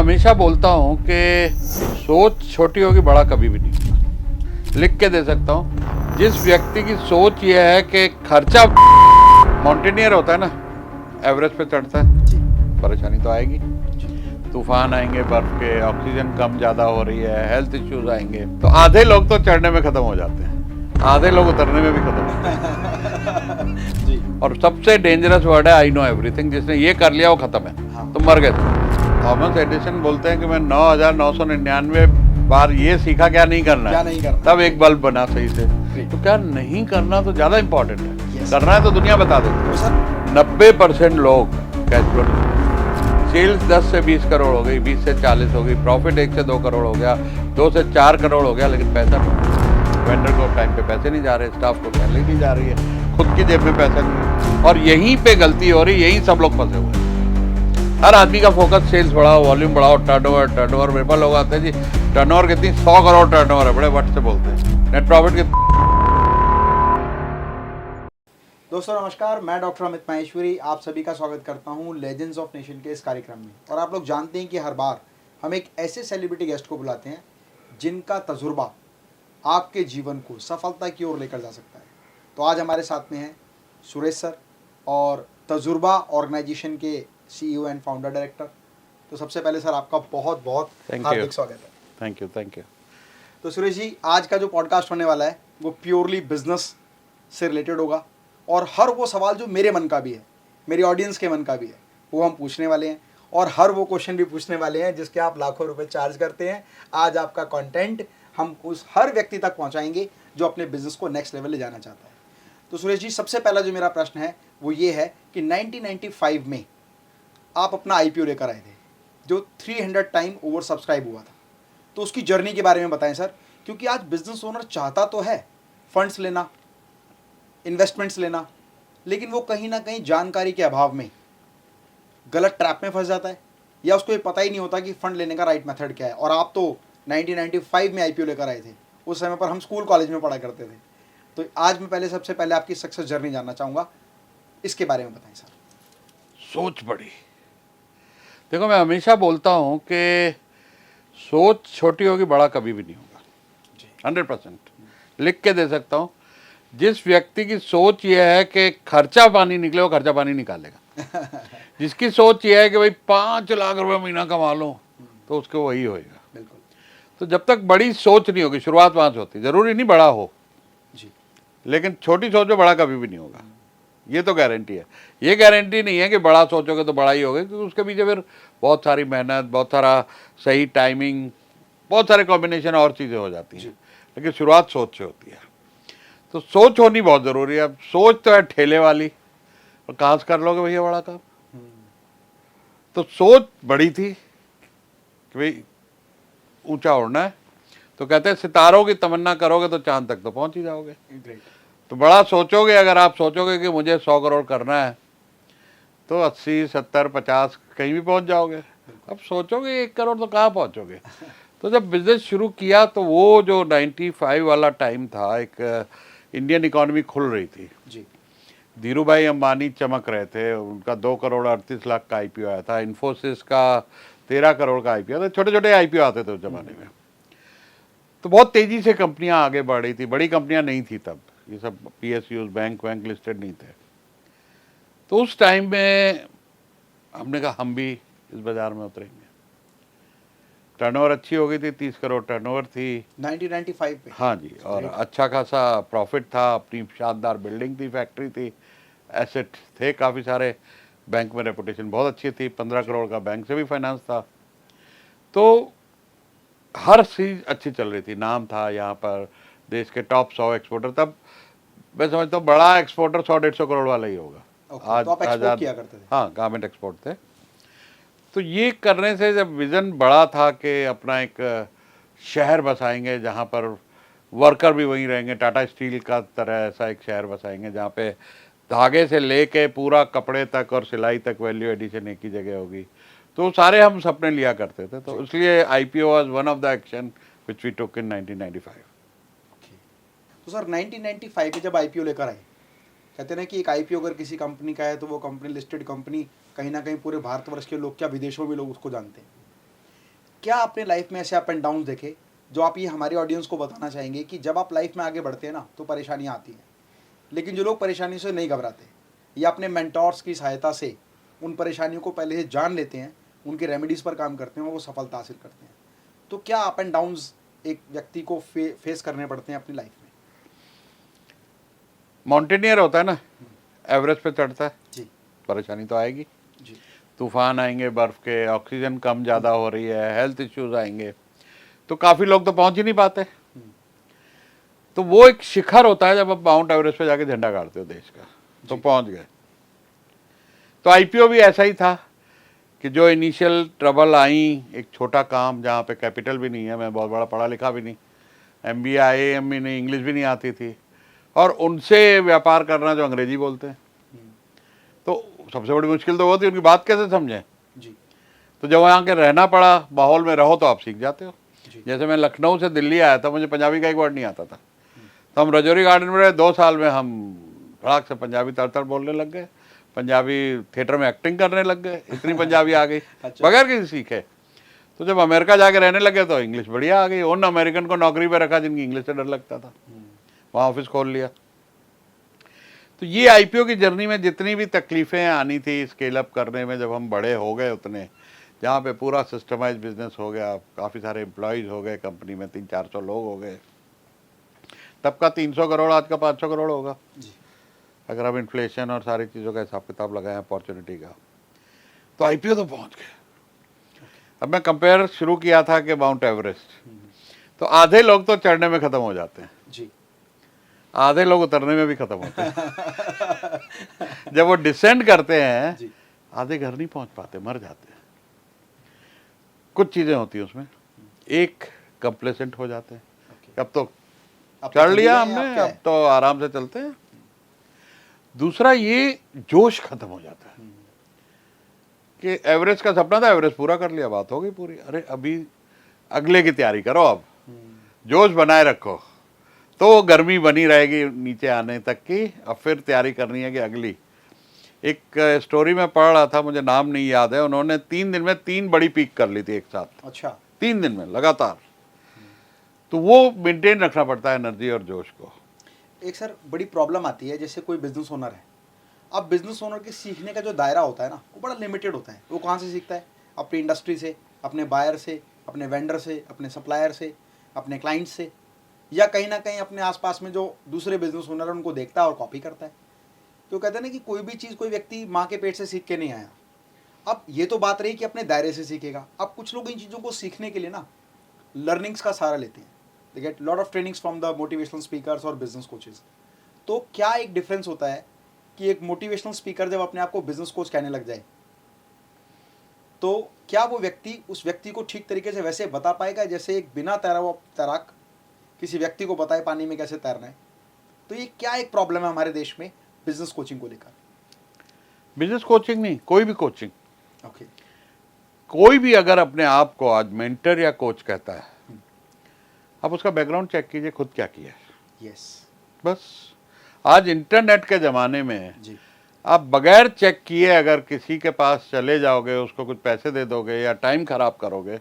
हमेशा बोलता हूँ कि सोच छोटी होगी, बड़ा कभी भी नहीं होगा। लिख के दे सकता हूँ, जिस व्यक्ति की सोच ये है कि खर्चा, माउंटेनियर होता है ना, एवरेस्ट पे चढ़ता है, परेशानी तो आएगी, तूफान आएंगे, बर्फ के, ऑक्सीजन कम ज़्यादा हो रही है, हेल्थ इश्यूज आएंगे, तो आधे लोग तो चढ़ने में ख़त्म हो जाते हैं, आधे लोग उतरने में भी ख़त्म होते हैं। जी। और सबसे डेंजरस वर्ड है आई नो एवरीथिंग। जिसने ये कर लिया वो ख़त्म है। हाँ। तो मर गए। थॉमस एडिसन बोलते हैं कि मैं 9,999 बार ये सीखा क्या नहीं करना है, तब एक बल्ब बना सही से। तो क्या नहीं करना तो ज़्यादा इंपॉर्टेंट है, करना है तो दुनिया बता देती है। 90% लोग कैश फ्लो, सेल्स 10 से 20 करोड़ हो गई, 20 से 40 हो गई, प्रॉफिट 1 से 2 करोड़ हो गया, 2 से 4 करोड़ हो गया, लेकिन पैसा नहीं, वेंडर को टाइम पे पैसे नहीं जा रहे, स्टाफ को सैलरी नहीं जा रही है, खुद की जेब में पैसा नहीं, और यहीं पे गलती हो रही, यहीं सब लोग फंसे हुए हैं। हर आदमी का फोकस सेल्स बढ़ाओ, वॉल्यूम बढ़ाओ, टर्नओवर। मेरे पास लोग आते हैं जी, टर्नओवर कितनी, 100 करोड़ टर्नओवर है, बड़े वट से बोलते हैं, नेट प्रॉफिट कितनी। दोस्तों नमस्कार, मैं डॉक्टर अमित माहेश्वरी आप सभी का स्वागत करता हूं लेजेंड्स ऑफ नेशन के इस कार्यक्रम में। और आप लोग जानते हैं कि हर बार हम एक ऐसे सेलिब्रिटी गेस्ट को बुलाते हैं जिनका तजुर्बा आपके जीवन को सफलता की ओर लेकर जा सकता है। तो आज हमारे साथ में हैं सुरेश सर, और तजुर्बा ऑर्गेनाइजेशन के CEO एंड फाउंडर डायरेक्टर। तो सबसे पहले सर आपका बहुत बहुत हार्दिक स्वागत है। Thank you. तो सुरेश जी, आज का जो पॉडकास्ट होने वाला है वो प्योरली बिजनेस से रिलेटेड होगा, और हर वो सवाल जो मेरे मन का भी है, मेरी ऑडियंस के मन का भी है, वो हम पूछने वाले हैं, और हर वो क्वेश्चन भी पूछने वाले हैं जिसके आप लाखों रुपए चार्ज करते हैं। आज आपका कंटेंट हम उस हर व्यक्ति तक पहुंचाएंगे जो अपने बिजनेस को नेक्स्ट लेवल ले जाना चाहता है। तो सुरेश जी, सबसे पहला जो मेरा प्रश्न है वो ये है कि 1995 में आप अपना IPO लेकर आए थे जो 300 टाइम ओवर सब्सक्राइब हुआ था। तो उसकी जर्नी के बारे में बताएं सर, क्योंकि आज बिजनेस ओनर चाहता तो है फंड्स लेना, इन्वेस्टमेंट्स लेना, लेकिन वो कहीं ना कहीं जानकारी के अभाव में गलत ट्रैप में फंस जाता है, या उसको ये पता ही नहीं होता कि फंड लेने का राइट मेथड क्या है। और आप तो 1995 में IPO लेकर आए थे, उस समय पर हम स्कूल कॉलेज में पढ़ा करते थे। तो आज मैं सबसे पहले आपकी सक्सेस जर्नी जानना चाहूँगा, इसके बारे में बताएं सर। सोच बड़ी, देखो मैं हमेशा बोलता हूँ कि सोच छोटी होगी, बड़ा कभी भी नहीं होगा। 100% लिख के दे सकता हूँ, जिस व्यक्ति की सोच ये है कि खर्चा पानी निकले वो खर्चा पानी निकालेगा। जिसकी सोच ये है कि भाई 5 लाख रुपए महीना कमा लो, तो उसको वही होएगा। बिल्कुल। तो जब तक बड़ी सोच नहीं होगी, शुरुआत वहाँ से होती, जरूरी नहीं बड़ा हो जी, लेकिन छोटी सोच में बड़ा कभी भी नहीं होगा, ये तो गारंटी है। ये गारंटी नहीं है कि बड़ा सोचोगे तो बड़ा ही होगा, क्योंकि उसके पीछे फिर बहुत सारी मेहनत, बहुत सारा सही टाइमिंग, बहुत सारे कॉम्बिनेशन और चीज़ें हो जाती हैं, लेकिन शुरुआत सोच से होती है। तो सोच होनी बहुत ज़रूरी है। अब सोच तो है ठेले वाली, और कहाँ से कर लोगे भैया बड़ा काम। तो सोच बड़ी थी कि भाई ऊंचा उड़ना है, तो कहते हैं सितारों की तमन्ना करोगे तो चांद तक तो पहुंच ही जाओगे। तो बड़ा सोचोगे, अगर आप सोचोगे कि मुझे 100 करोड़ करना है, तो 80, 70, 50 कहीं भी पहुंच जाओगे। अब सोचोगे 1 करोड़ तो कहाँ पहुंचोगे। तो जब बिजनेस शुरू किया तो वो जो 95 वाला टाइम था, एक इंडियन इकोनॉमी खुल रही थी जी, धीरू भाई अंबानी चमक रहे थे, उनका 2 करोड़ 38 लाख का IPO आया था, इन्फोसिस का 13 करोड़ का IPO था, छोटे छोटे IPO आते थे उस जमाने में। तो बहुत तेजी से कंपनियां आगे बढ़ रही थी, बड़ी कंपनियां नहीं थी तब, ये सब PSUs बैंक लिस्टेड नहीं थे। तो उस टाइम में हमने कहा हम भी इस बाजार में उतरेंगे। टर्नओवर अच्छी हो गई थी, 30 करोड़ टर्नओवर थी 1995 पे। हाँ जी, और अच्छा खासा प्रॉफिट था, अपनी शानदार बिल्डिंग थी, फैक्ट्री थी, एसेट थे काफ़ी सारे, बैंक में रेपुटेशन बहुत अच्छी थी, 15 करोड़ का बैंक से भी फाइनेंस था। तो हर चीज़ अच्छी चल रही थी, नाम था यहाँ पर, देश के टॉप 100 एक्सपोर्टर। तब मैं समझता हूँ बड़ा एक्सपोर्टर 100-150 करोड़ वाला ही होगा। आज तो आप एक्सपोर्ट किया करते थे। हाँ, गारमेंट एक्सपोर्ट थे। तो ये करने से जब विज़न बड़ा था कि अपना एक शहर बसाएंगे जहाँ पर वर्कर भी वहीं रहेंगे, टाटा स्टील का तरह ऐसा एक शहर बसाएंगे जहाँ पे धागे से लेके पूरा कपड़े तक और सिलाई तक वैल्यू एडिशन एक ही जगह होगी। तो सारे हम सपने लिया करते थे, तो इसलिए IPO was one of the action which we took in 1995। तो सर 1995 में जब IPO लेकर आए, कहते हैं ना कि एक IPO अगर किसी कंपनी का है तो वो कंपनी लिस्टेड कंपनी कहीं ना कहीं पूरे भारतवर्ष के लोग क्या विदेशों में लोग उसको जानते हैं। क्या आपने लाइफ में ऐसे अप एंड डाउन देखे जो आप ये हमारी ऑडियंस को बताना चाहेंगे कि जब आप लाइफ में आगे बढ़ते हैं ना तो परेशानियाँ आती हैं, लेकिन जो लोग परेशानी से नहीं घबराते या अपने मेंटोर्स की सहायता से उन परेशानियों को पहले से जान लेते हैं, उनके रेमेडीज़ पर काम करते हैं और वो सफलता हासिल करते हैं, तो क्या अप एंड डाउन्स एक व्यक्ति को फेस करने पड़ते हैं अपनी लाइफ में? माउंटेनियर होता है ना, एवरेस्ट पे चढ़ता है, जी परेशानी तो आएगी, जी तूफान आएंगे, बर्फ़ के, ऑक्सीजन कम ज़्यादा हो रही है, हेल्थ इश्यूज आएंगे, तो काफ़ी लोग तो पहुंच ही नहीं पाते। तो वो एक शिखर होता है जब आप माउंट एवरेस्ट पे जाके झंडा गाड़ते हो देश का, तो पहुंच गए। तो आईपीओ भी ऐसा ही था कि जो इनिशियल ट्रबल आई, एक छोटा काम जहाँ पे कैपिटल भी नहीं है, मैं बहुत बड़ा पढ़ा लिखा भी नहीं, एमबीए आईएएम भी नहीं, इंग्लिश भी नहीं आती थी, और उनसे व्यापार करना जो अंग्रेजी बोलते हैं, तो सबसे बड़ी मुश्किल तो वो थी, उनकी बात कैसे समझें। जी तो जब वहाँ के रहना पड़ा, माहौल में रहो तो आप सीख जाते हो। जी जैसे मैं लखनऊ से दिल्ली आया था, मुझे पंजाबी का एक वर्ड नहीं आता था, तो हम रजौरी गार्डन में रहे 2 साल में, हम फड़ाक से पंजाबी तर बोलने लग गए, पंजाबी थिएटर में एक्टिंग करने लग गए, इतनी पंजाबी आ गई बगैर किसी सीखे। तो जब अमेरिका जाके रहने लगे तो इंग्लिश बढ़िया आ गई। उन अमेरिकन को नौकरी पे रखा जिनकी इंग्लिश से डर लगता था, वहाँ ऑफिस खोल लिया। तो ये आईपीओ की जर्नी में जितनी भी तकलीफ़ें आनी थी स्केल अप करने में, जब हम बड़े हो गए उतने, जहाँ पे पूरा सिस्टमाइज बिजनेस हो गया, काफ़ी सारे एम्प्लॉयज़ हो गए कंपनी में, 300-400 लोग हो गए, तब का 300 करोड़ आज का 500 करोड़ होगा जी अगर आप इन्फ्लेशन और सारी चीज़ों का हिसाब किताब लगाएं अपॉर्चुनिटी का। तो आईपीओ तो पहुंच गए। अब मैं कंपेयर शुरू किया था कि माउंट एवरेस्ट, तो आधे लोग तो चढ़ने में ख़त्म हो जाते हैं जी आधे लोग उतरने में भी ख़त्म होते हैं। जब वो डिसेंड करते हैं जी आधे घर नहीं पहुंच पाते, मर जाते हैं। कुछ चीज़ें होती हैं उसमें, एक कंप्लेसेंट हो जाते हैं, अब तो चढ़ लिया हमने, अब तो आराम से चलते हैं। दूसरा ये जोश खत्म हो जाता है कि एवरेस्ट का सपना था, एवरेस्ट पूरा कर लिया, बात हो गई पूरी, अरे अभी अगले की तैयारी करो, अब जोश बनाए रखो, तो गर्मी बनी रहेगी नीचे आने तक की। अब फिर तैयारी करनी है कि अगली। एक स्टोरी में पढ़ रहा था, मुझे नाम नहीं याद है, उन्होंने 3 दिन में 3 बड़ी पीक कर ली थी एक साथ। अच्छा 3 दिन में लगातार। तो वो मेंटेन रखना पड़ता है एनर्जी और जोश को। एक सर बड़ी प्रॉब्लम आती है, जैसे कोई बिजनेस ओनर है, अब बिजनेस ओनर के सीखने का जो दायरा होता है ना, वो बड़ा लिमिटेड होता है। वो कहाँ से सीखता है? अपनी इंडस्ट्री से, अपने बायर से, अपने वेंडर से, अपने सप्लायर से, अपने क्लाइंट से, या कहीं ना कहीं अपने आसपास में जो दूसरे बिजनेस ओनर है उनको देखता है और कॉपी करता है। तो कहते हैं ना कि कोई भी चीज़ कोई व्यक्ति माँ के पेट से सीख के नहीं आया। अब ये तो बात रही कि अपने दायरे से सीखेगा। अब कुछ लोग इन चीज़ों को सीखने के लिए ना लर्निंग्स का सहारा लेते हैं। They get lot of trainings from the motivational speakers और बिजनेस कोचेज। तो क्या एक डिफरेंस होता है कि एक मोटिवेशनल स्पीकर जब अपने आप को बिजनेस कोच कहने लग जाए, तो क्या वो व्यक्ति उस व्यक्ति को ठीक तरीके से वैसे बता पाएगा जैसे एक बिना तैरा हुआ तैराक किसी व्यक्ति को बताए पानी में कैसे तैरना है? तो ये क्या एक प्रॉब्लम है हमारे देश में बिजनेस कोचिंग को लेकर? बिजनेस कोचिंग नहीं, कोई भी कोचिंग, ओके कोई भी अगर अपने आप को आज मेंटर या कोच कहता है, आप उसका बैकग्राउंड चेक कीजिए, खुद क्या किया है। यस बस आज इंटरनेट के ज़माने में जी आप बगैर चेक किए अगर किसी के पास चले जाओगे, उसको कुछ पैसे दे दोगे या टाइम खराब करोगे,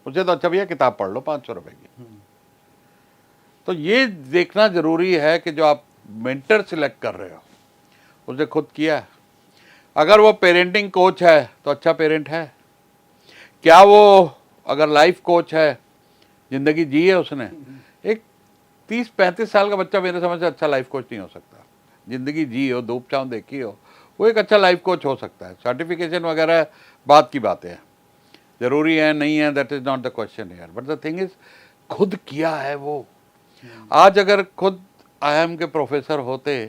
उससे तो अच्छा भैया किताब पढ़ लो 500 रुपए की। तो ये देखना ज़रूरी है कि जो आप मेंटर सिलेक्ट कर रहे हो उसे खुद किया है। अगर वो पेरेंटिंग कोच है तो अच्छा पेरेंट है क्या? वो अगर लाइफ कोच है, ज़िंदगी जी है उसने, एक 30-35 साल का बच्चा मेरे समझ से अच्छा लाइफ कोच नहीं हो सकता। ज़िंदगी जी हो, धूप छाँव देखी हो, वो एक अच्छा लाइफ कोच हो सकता है। सर्टिफिकेशन वगैरह बात की बातें हैं, ज़रूरी है नहीं है, that is not the question here, but the thing is खुद किया है वो। आज अगर खुद IIM के प्रोफेसर होते,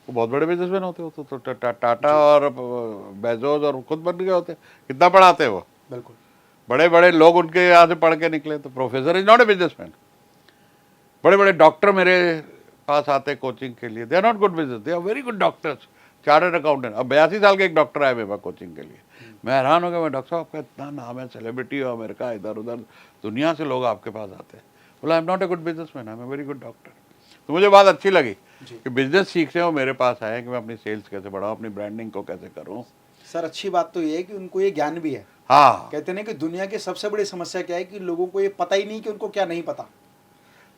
वो बहुत बड़े बिजनेसमैन होते हो, तो टाटा और बेजोस और खुद बन गए होते। कितना पढ़ाते वो, बिल्कुल बड़े बड़े लोग उनके यहाँ से पढ़ के निकले। तो professor is not a businessman. बड़े बड़े डॉक्टर मेरे पास आते कोचिंग के लिए, they are not good business, they are very good doctors, chartered accountant. अब 82 साल के एक डॉक्टर आए मेरे पास कोचिंग के लिए, मैं हैरान हो गया। मैं, डॉक्टर साहब आपका इतना नाम है, सेलिब्रिटी हो अमेरिका, इधर उधर दुनिया से लोग आपके पास आते हैं। बोला I am not a good businessman, I am a very good doctor. तो मुझे बात अच्छी लगी कि बिजनेस सीखने हो मेरे पास आए कि मैं अपनी सेल्स कैसे बढ़ाऊँ, अपनी ब्रांडिंग को कैसे करूँ। सर अच्छी बात तो ये है कि उनको ये ज्ञान भी है। हाँ, कहते हैं कि दुनिया की सबसे बड़ी समस्या क्या है कि लोगों को ये पता ही नहीं कि उनको क्या नहीं पता।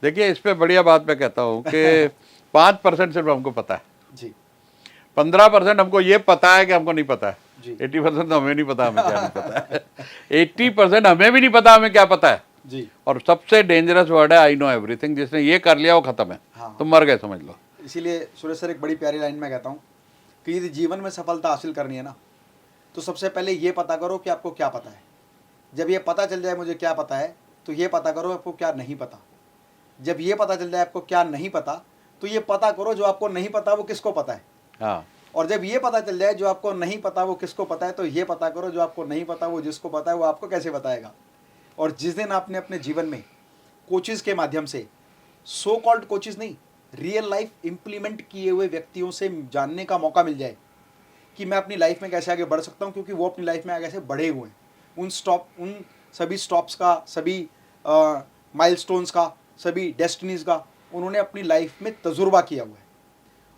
देखिए इस पे बढ़िया बात मैं कहता हूँ कि 5% सिर्फ हमको पता है, जी 15% हमको ये पता है कि हमको नहीं पता है, जी 80% तो हमें नहीं पता हमें क्या नहीं पता है 80% हमें भी नहीं पता हमें क्या पता है। जी। और सबसे डेंजरस वर्ड है आई नो एवरीथिंग। जिसने ये कर लिया वो खत्म है, हाँ। तुम मर गए समझ लो। इसीलिए सुरेश सर एक बड़ी प्यारी लाइन में कहता हूँ कि यदि जीवन में सफलता हासिल करनी है ना, तो सबसे पहले ये पता करो कि आपको क्या पता है। जब ये पता चल जाए मुझे क्या पता है, तो ये पता करो आपको क्या नहीं पता। जब ये पता चल जाए आपको क्या नहीं पता, तो ये पता करो जो आपको नहीं पता वो किसको पता है। हाँ, और जब ये पता चल जाए जो आपको नहीं पता वो किसको पता है, तो ये पता करो जो आपको नहीं पता वो जिसको पता है वो आपको कैसे बताएगा। और जिस दिन आपने अपने जीवन में कोचेज़ के माध्यम से, सो कॉल्ड कोचेज़ नहीं, रियल लाइफ इम्प्लीमेंट किए हुए व्यक्तियों से जानने का मौका मिल जाए कि मैं अपनी लाइफ में कैसे आगे बढ़ सकता हूँ, क्योंकि वो अपनी लाइफ में आगे से बढ़े हुए हैं। उन सभी स्टॉप्स का, सभी माइलस्टोन्स का, सभी डेस्टिनीज़ का उन्होंने अपनी लाइफ में तजुर्बा किया हुआ है।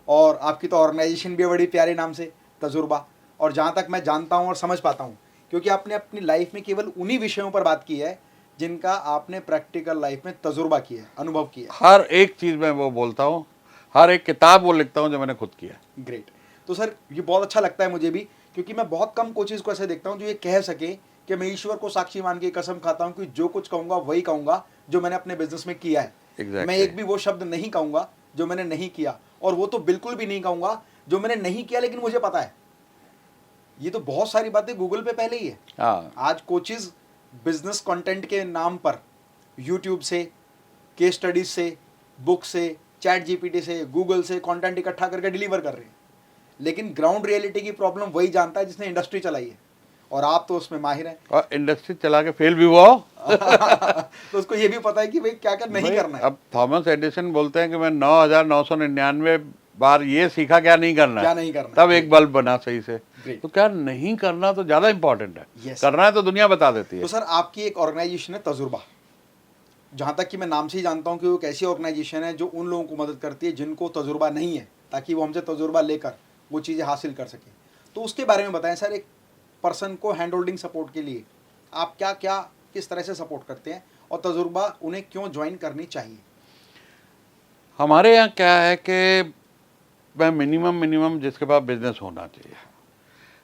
और आपकी तो ऑर्गेनाइजेशन भी है बड़ी प्यारे नाम से तजुर्बा। और जहाँ तक मैं जानता हूँ और समझ पाता हूँ, क्योंकि आपने अपनी लाइफ में केवल उन्हीं विषयों पर बात की है जिनका आपने प्रैक्टिकल लाइफ में तजुर्बा किया है, अनुभव किया है। हर एक चीज़ में वो बोलता हूँ, हर एक किताब वो लिखता हूँ जो मैंने खुद किया। ग्रेट। तो सर ये बहुत अच्छा लगता है मुझे भी, क्योंकि मैं बहुत कम कोचेज़ को ऐसे देखता हूँ जो ये कह सके कि मैं ईश्वर को साक्षी मान के कसम खाता हूँ कि जो कुछ कहूँगा वही कहूँगा जो मैंने अपने बिजनेस में किया है। Exactly. मैं एक भी वो शब्द नहीं कहूँगा जो मैंने नहीं किया, और वो तो बिल्कुल भी नहीं कहूँगा जो मैंने नहीं किया लेकिन मुझे पता है। ये तो बहुत सारी बातें गूगल पे पहले ही है। हाँ, आज कोचेज़ बिजनेस कंटेंट के नाम पर यूट्यूब से, केस स्टडीज से, बुक से, चैट जीपीटी से, गूगल से कंटेंट इकट्ठा करके डिलीवर कर रहे हैं। लेकिन ग्राउंड रियलिटी की प्रॉब्लम वही जानता है जिसने इंडस्ट्री चलाई है, और आप तो उसमें माहिर हैं। और इंडस्ट्री चला के फेल भी हुआ हो तो उसको ये भी पता है कि भाई क्या क्या नहीं करना है। अब थॉमस एडिसन बोलते हैं कि मैं 9,999 बार ये सीखा क्या नहीं करना क्या है, नहीं करना तब है। एक बल्ब बना सही से। Great. तो क्या नहीं करना तो ज़्यादा इंपॉर्टेंट है। Yes. करना है तो दुनिया बता देती है। तो सर आपकी एक ऑर्गेनाइजेशन है तजुर्बा, जहाँ तक कि मैं नाम से ही जानता हूँ कि वो एक ऐसी ऑर्गेनाइजेशन है जो उन लोगों को मदद करती है जिनको तजुर्बा नहीं है, ताकि वो हमसे तजुर्बा लेकर वो चीज़ें हासिल कर सकें। तो उसके बारे में बताएं सर, एक पर्सन को हैंड होल्डिंग सपोर्ट के लिए आप क्या क्या किस तरह से सपोर्ट करते हैं, और तजुर्बा उन्हें क्यों ज्वाइन करनी चाहिए। हमारे यहाँ क्या है कि मैं मिनिमम जिसके पास बिजनेस होना चाहिए,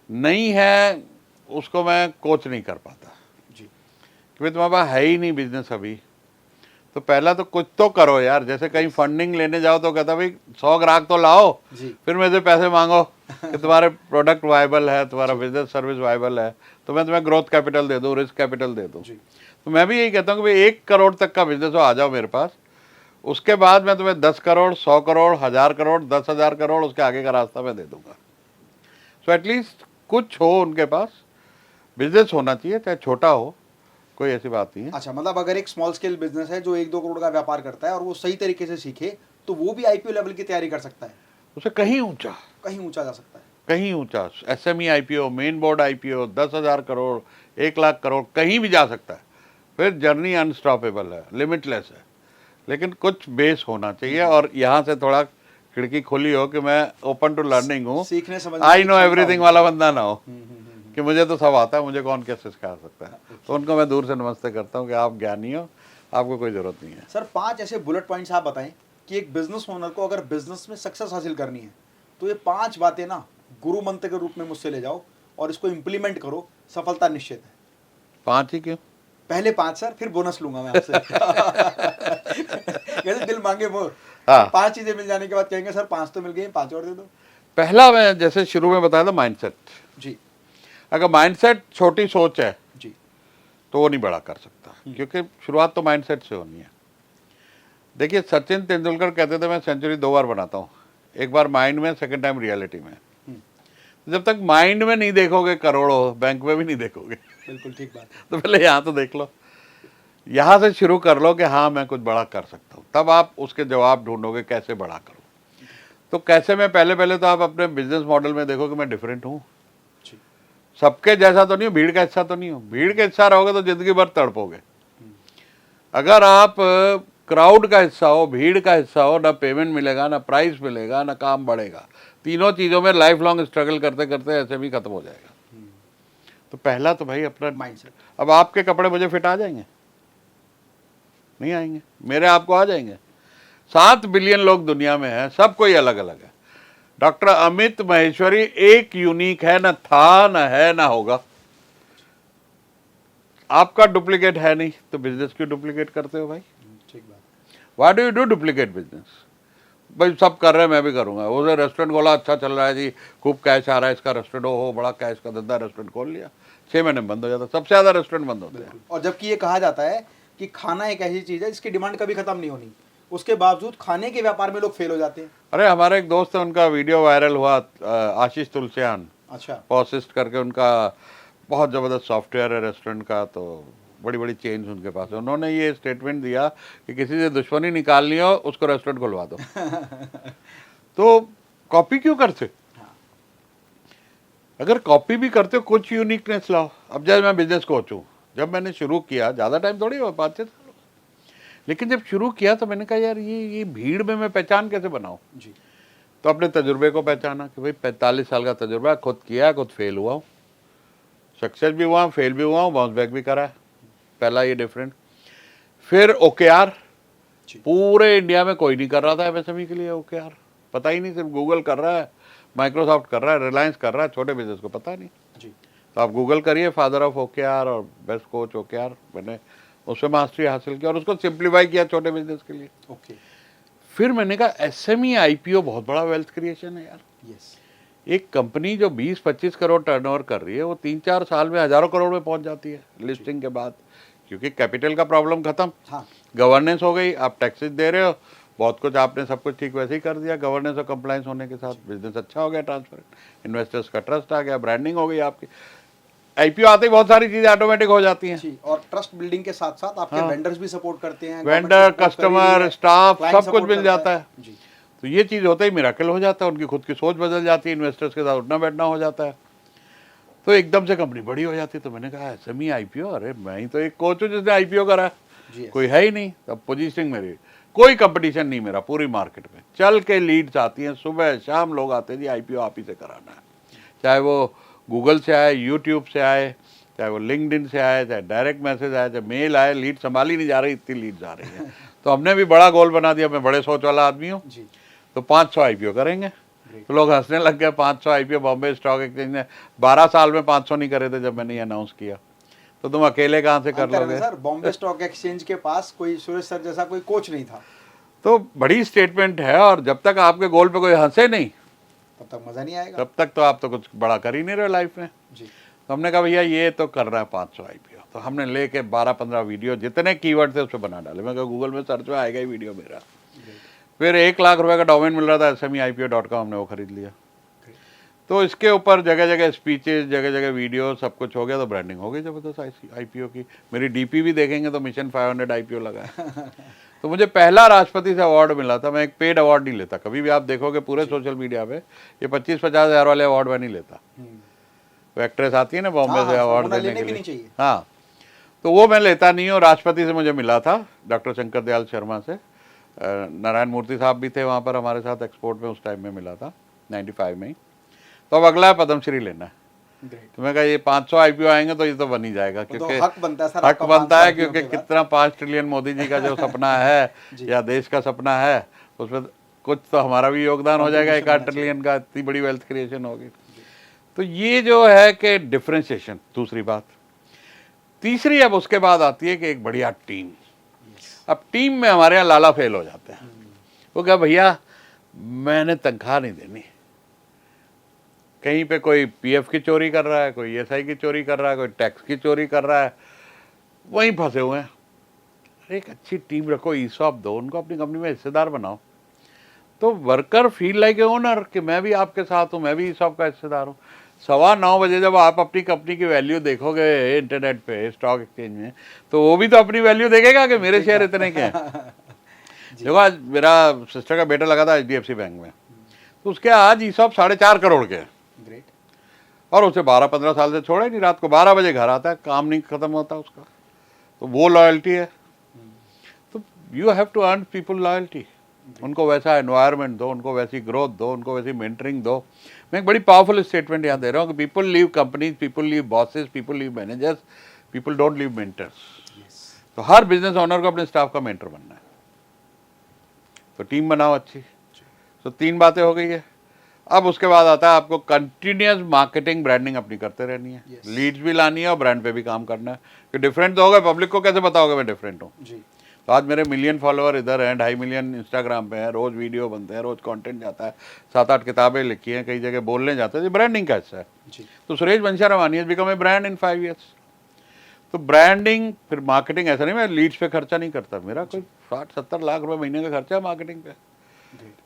नहीं है उसको मैं कोच नहीं कर पाता जी कि भाई तुम्हारे पास है ही नहीं बिजनेस अभी, तो पहला तो कुछ तो करो यार। जैसे कहीं फंडिंग लेने जाओ तो कहता भाई 100 ग्राहक तो लाओ, जी फिर मेरे से पैसे मांगो कि तुम्हारे प्रोडक्ट वायबल है, तुम्हारा बिजनेस सर्विस वायबल है, तो मैं तुम्हें ग्रोथ कैपिटल दे दूँ, रिस्क कैपिटल दे दूँ। जी तो मैं भी यही कहता हूँ कि भाई 1 करोड़ तक का बिजनेस हो, आ जाओ मेरे पास। उसके बाद मैं तुम्हें 10 करोड़, 100 करोड़, 1000 करोड़, 10,000 करोड़, उसके आगे का रास्ता मैं दे दूंगा। सो एटलीस्ट कुछ हो उनके पास, बिजनेस होना चाहिए, चाहे छोटा हो, कोई ऐसी बात नहीं है। अच्छा, मतलब अगर एक स्मॉल स्केल बिजनेस है जो 1-2 करोड़ का व्यापार करता है और वो सही तरीके से सीखे, तो वो भी आईपीओ लेवल की तैयारी कर सकता है, उसे कहीं ऊंचा, कहीं ऊंचा जा सकता है। कहीं ऊंचा SME IPO, main board IPO, 10,000 crore, 1 lakh crore, कहीं भी जा सकता है। फिर जर्नी अनस्टॉपेबल है, लिमिटलेस है, लेकिन कुछ बेस होना चाहिए। और यहाँ से थोड़ा खिड़की खुली हो कि मैं ओपन टू लर्निंग हूँ, सीखने समझने आई की नो क्षमता एवरीथिंग हो। वाला बंदा ना हो कि मुझे तो सब आता है, मुझे कौन कैसे सिखा सकता है। तो उनको मैं दूर से नमस्ते करता हूँ कि आप ज्ञानी हो, आपको कोई ज़रूरत नहीं है। सर 5 ऐसे बुलेट पॉइंट्स आप बताएं कि एक बिजनेस ओनर को अगर बिजनेस में सक्सेस हासिल करनी है, तो ये 5 बातें ना गुरु मंत्र के रूप में मुझसे ले जाओ और इसको इम्प्लीमेंट करो, सफलता निश्चित है। 5 ही क्यों? पहले 5 सर, फिर बोनस लूंगा मैं आपसे। जैसे दिल मांगे वो। हाँ। 5 चीजें मिल जाने के बाद कहेंगे सर 5 तो मिल गई, 5 और दे दो। पहला मैं जैसे शुरू में बताया था, माइंडसेट। जी अगर माइंडसेट छोटी सोच है जी तो वो नहीं बड़ा कर सकता, क्योंकि शुरुआत तो माइंडसेट से होनी है। देखिए सचिन तेंदुलकर कहते थे मैं सेंचुरी 2 बार बनाता हूँ, एक बार माइंड में, सेकंड टाइम रियलिटी में। जब तक माइंड में नहीं देखोगे करोड़ों, बैंक में भी नहीं देखोगे। बिल्कुल ठीक बात। तो पहले यहाँ तो देख लो, यहाँ से शुरू कर लो कि हाँ मैं कुछ बड़ा कर सकता हूँ, तब आप उसके जवाब ढूंढोगे कैसे बड़ा करूँ। तो कैसे में पहले तो आप अपने बिजनेस मॉडल में देखो कि मैं डिफरेंट हूँ, सबके जैसा तो नहीं हूँ, भीड़ का हिस्सा तो नहीं हूँ। भीड़ के हिस्सा रहोगे तो जिंदगी भर तड़पोगे। अगर आप क्राउड का हिस्सा हो, भीड़ का हिस्सा हो, ना पेमेंट मिलेगा, ना प्राइस मिलेगा, ना काम बढ़ेगा। तीनों चीज़ों में लाइफ लॉन्ग स्ट्रगल करते करते ऐसे भी खत्म हो जाएगा। तो पहला तो भाई अपना माइंडसेट। अब आपके कपड़े मुझे फिट आ जाएंगे? नहीं आएंगे। मेरे आपको आ जाएंगे? 7 बिलियन लोग दुनिया में हैं, सब कोई अलग अलग है। डॉक्टर अमित महेश्वरी एक यूनिक है, ना था, ना है, ना होगा। आपका डुप्लीकेट है नहीं, तो बिजनेस क्यों डुप्लीकेट करते हो भाई? ठीक बात। Why do you do duplicate business? भाई सब कर रहे हैं, मैं भी करूंगा। उसे रेस्टोरेंट खोला, अच्छा चल रहा है जी, खूब कैश आ रहा है इसका, रेस्टोरेंट हो बड़ा कैश का धंधा, रेस्टोरेंट खोल लिया, 6 महीने में बंद हो जाता। सबसे ज्यादा रेस्टोरेंट बंद होते हैं। और जबकि ये कहा जाता है कि खाना एक ऐसी चीज है जिसकी डिमांड कभी खत्म नहीं होनी, उसके बावजूद खाने के व्यापार में लोग फेल हो जाते हैं। अरे हमारे एक दोस्त है, उनका वीडियो वायरल हुआ, आशीष तुलसियान, अच्छा। पॉसिस्ट करके, उनका बहुत ज़बरदस्त सॉफ्टवेयर है रेस्टोरेंट का, तो बड़ी बड़ी चेन्स उनके पास है। उन्होंने ये स्टेटमेंट दिया कि किसी से दुश्मनी निकालनी हो उसको रेस्टोरेंट खुलवा दो। तो कॉपी क्यों करते? अगर कॉपी भी करते हो, कुछ यूनिकनेस लाओ। अब जैसे मैं बिजनेस कोच हूँ, जब मैंने शुरू किया, ज़्यादा टाइम थोड़ी हुआ, 5-6 साल, लेकिन जब शुरू किया तो मैंने कहा यार ये भीड़ में मैं पहचान कैसे बनाऊँ जी। तो अपने तजुर्बे को पहचाना कि भाई 45 साल का तजुर्बा, खुद किया, खुद फेल हुआ हूँ, सक्सेस भी हुआ, फेल भी हुआ हूँ, बाउंस बैक भी करा है। पहला ये डिफरेंट। फिर OKR, पूरे इंडिया में कोई नहीं कर रहा था MSME के लिए OKR, पता ही नहीं, सिर्फ गूगल कर रहा है, माइक्रोसॉफ्ट कर रहा है, रिलायंस कर रहा है, छोटे बिजनेस को पता नहीं जी। तो आप गूगल करिए, फादर ऑफ OKR और बेस्ट कोच OKR, मैंने उसमें मास्टरी हासिल की और उसको सिंप्लीफाई किया छोटे बिजनेस के लिए। ओके। फिर मैंने कहा SME IPO बहुत बड़ा वेल्थ क्रिएशन है यार। यस। एक कंपनी जो 20-25 करोड़ टर्नओवर कर रही है, वो 3-4 साल में हजारों करोड़ में पहुंच जाती है लिस्टिंग के बाद, क्योंकि कैपिटल का प्रॉब्लम खत्म, हाँ। गवर्नेंस हो गई, आप टैक्सेस दे रहे हो, बहुत कुछ आपने सब कुछ ठीक वैसे ही कर दिया, गवर्नेंस और कंप्लायंस होने के साथ बिजनेस अच्छा हो गया, ट्रांसपेरेंट, इन्वेस्टर्स का ट्रस्ट आ गया, ब्रांडिंग हो गई आपकी। IPO आते ही बहुत सारी चीजें ऑटोमेटिक हो जाती हैं जी। और ट्रस्ट बिल्डिंग के साथ साथ आपके वेंडर्स भी सपोर्ट करते हैं, वेंडर, कस्टमर, स्टाफ, सब कुछ मिल जाता है। जी। तो ये चीज़ होते ही मिराकल हो जाता है, उनकी खुद की सोच बदल जाती है, इन्वेस्टर्स के साथ उठना बैठना हो जाता है, तो एकदम से कंपनी बड़ी हो जाती है। तो मैंने कहा SME IPO, अरे मैं ही तो एक कोच हूँ जिसने IPO करा है, कोई है ही नहीं। तब पोजीशनिंग मेरी, कोई कंपटीशन नहीं मेरा पूरी मार्केट में, चल के लीड्स आती हैं, सुबह शाम लोग आते हैं जी IPO आप ही से कराना है, चाहे वो गूगल से आए, यूट्यूब से आए, चाहे वो लिंक्डइन से आए, चाहे डायरेक्ट मैसेज आए, चाहे मेल आए, लीड संभाली नहीं जा रही, इतनी लीड्स आ रही हैं। तो हमने भी बड़ा गोल बना दिया, मैं बड़े सोच वाला आदमी हूँ, तो 500 IPO करेंगे। तो लोग हंसने लग गए, 500 IPO बॉम्बे स्टॉक एक्सचेंज ने 12 साल में 500 नहीं करे थे जब मैंने ये अनाउंस किया, तो तुम अकेले कहाँ से कर लोगे? सर बॉम्बे स्टॉक एक्सचेंज के पास कोई सुरेश सर जैसा कोई कोच नहीं था। तो बड़ी स्टेटमेंट है, और जब तक आपके गोल पे कोई हंसे नहीं तब तक मजा नहीं आएगा, तब तक तो आप तो कुछ बड़ा कर ही नहीं रहे लाइफ में। जी। तो हमने कहा भैया ये तो कर रहा है 500 IPO, तो हमने लेके 12-15 वीडियो जितने कीवर्ड थे उस पर बना डाले। मैं कहा गूगल में सर्च में आएगा ही वीडियो मेरा। फिर 1 लाख रुपए का डोमेन मिल रहा था SMEIPO.com, हमने वो खरीद लिया। तो इसके ऊपर जगह जगह स्पीचेस, जगह जगह वीडियो, सब कुछ हो गया, तो ब्रांडिंग हो गई जबरदस्त IPO की। मेरी DP भी देखेंगे तो मिशन 500 IPO लगा है। तो मुझे पहला राष्ट्रपति से अवार्ड मिला था। मैं एक पेड अवार्ड नहीं लेता, कभी भी आप देखोगे पूरे सोशल मीडिया पे ये 25-50 हज़ार वाले अवार्ड मैं नहीं लेता। वो एक्ट्रेस आती है ना बॉम्बे से अवार्ड देने के लिए, हाँ, तो वो मैं लेता नहीं हूँ। राष्ट्रपति से मुझे मिला था डॉक्टर शंकर दयाल शर्मा से, नारायण मूर्ति साहब भी थे वहाँ पर हमारे साथ एक्सपोर्ट में, उस टाइम में मिला था 95 में ही। तो अब अगला है पद्मश्री लेना है। तो मैं कहा ये 500 IPO आएंगे तो ये तो बन ही जाएगा, क्योंकि हक बनता है सर, हक बनता है, क्योंकि कितना 5 ट्रिलियन मोदी जी का जो सपना है या देश का सपना है, उसमें कुछ तो हमारा भी योगदान हो जाएगा, 1-8 ट्रिलियन का, इतनी बड़ी वेल्थ क्रिएशन होगी। तो ये जो है कि डिफ्रेंशिएशन, दूसरी बात। तीसरी अब उसके बाद आती है कि एक बढ़िया टीम। अब टीम में हमारे यहाँ लाला फेल हो जाते हैं। वो क्या भैया मैंने तनख्वाह नहीं देनी, कहीं पे कोई PF की चोरी कर रहा है, कोई SI की चोरी कर रहा है, कोई टैक्स की चोरी कर रहा है, वहीं फंसे हुए हैं। अरे एक अच्छी टीम रखो, ESOP दो उनको, अपनी कंपनी में हिस्सेदार बनाओ, तो worker feel like a owner कि मैं भी आपके साथ हूँ, मैं भी ESOP का हिस्सेदार हूँ। 9:15 बजे जब आप अपनी कंपनी की वैल्यू देखोगे इंटरनेट पे, स्टॉक एक्सचेंज में, तो वो भी तो अपनी वैल्यू देखेगा कि मेरे शेयर इतने के हैं। देखो आज मेरा सिस्टर का बेटा लगा था HDFC बैंक में, तो उसके आज ESOP 4.5 करोड़ के हैं, और उसे 12-15 साल से छोड़ा ही नहीं। रात को 12 बजे घर आता है, काम नहीं खत्म होता उसका, तो वो लॉयल्टी है। तो you have to earn people loyalty. उनको वैसा एनवायरनमेंट दो, उनको वैसी ग्रोथ दो, उनको वैसी मेंटरिंग दो। मैं एक बड़ी पावरफुल स्टेटमेंट यहाँ दे रहा हूँ कि people leave companies, people leave bosses, people leave managers, people don't leave mentors. तो हर बिजनेस ओनर को अपने स्टाफ का मेंटर बनना है। तो टीम बनाओ अच्छी। तो 3 बातें हो गई है। अब उसके बाद आता है आपको कंटिन्यूस मार्केटिंग ब्रांडिंग अपनी करते रहनी है। लीड्स भी लानी है और ब्रांड पे भी काम करना है कि डिफरेंट तो होगा। पब्लिक को कैसे बताओगे मैं डिफरेंट हूँ? तो आज मेरे मिलियन फॉलोअर इधर हैं, 2.5 मिलियन इंस्टाग्राम पे हैं, रोज वीडियो बनते हैं, रोज कंटेंट जाता है, 7-8 किताबें लिखी हैं, कई जगह बोलने जाते हैं। ये ब्रांडिंग का हिस्सा है। तो Suresh Bansharamani has become a brand in 5 years. तो ब्रांडिंग फिर मार्केटिंग, ऐसा नहीं मैं लीड्स पे खर्चा नहीं करता। मेरा कोई 60-70 लाख रुपए महीने का खर्चा है मार्केटिंग पे।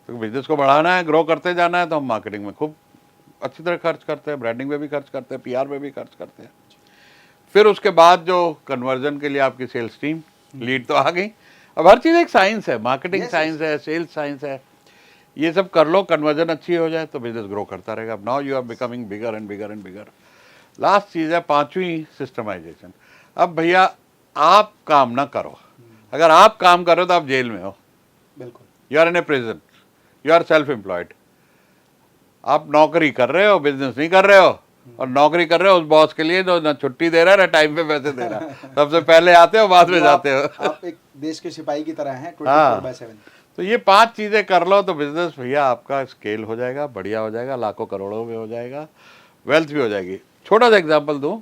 तो बिजनेस को बढ़ाना है, ग्रो करते जाना है, तो हम मार्केटिंग में खूब अच्छी तरह खर्च करते हैं, ब्रांडिंग पे भी खर्च करते हैं, PR पे भी खर्च करते हैं। फिर उसके बाद जो कन्वर्जन के लिए आपकी सेल्स टीम, लीड तो आ गई। अब हर चीज़ एक साइंस है, मार्केटिंग साइंस है, सेल्स साइंस है। ये सब कर लो, कन्वर्जन अच्छी हो जाए तो बिजनेस ग्रो करता रहेगा। अब now you are becoming bigger and bigger and bigger. Last चीज़ है 5वीं, सिस्टमाइजेशन। अब भैया आप काम ना करो। अगर आप काम कर रहे हो तो आप जेल में हो, बिल्कुल। You are in a prison, you are self employed. आप नौकरी कर रहे हो, बिजनेस नहीं कर रहे हो, और नौकरी कर रहे हो उस बॉस के लिए जो ना छुट्टी दे रहा है ना टाइम पे पैसे दे रहा है। सबसे पहले आते हो, बाद में जाते हो। आप एक देश के सिपाही की तरह हैं 24/7। तो ये 5 चीज़ें कर लो तो बिजनेस भैया आपका स्केल हो जाएगा, बढ़िया हो जाएगा, लाखों करोड़ों में हो जाएगा, वेल्थ भी हो जाएगी। छोटा सा एग्जांपल दूं,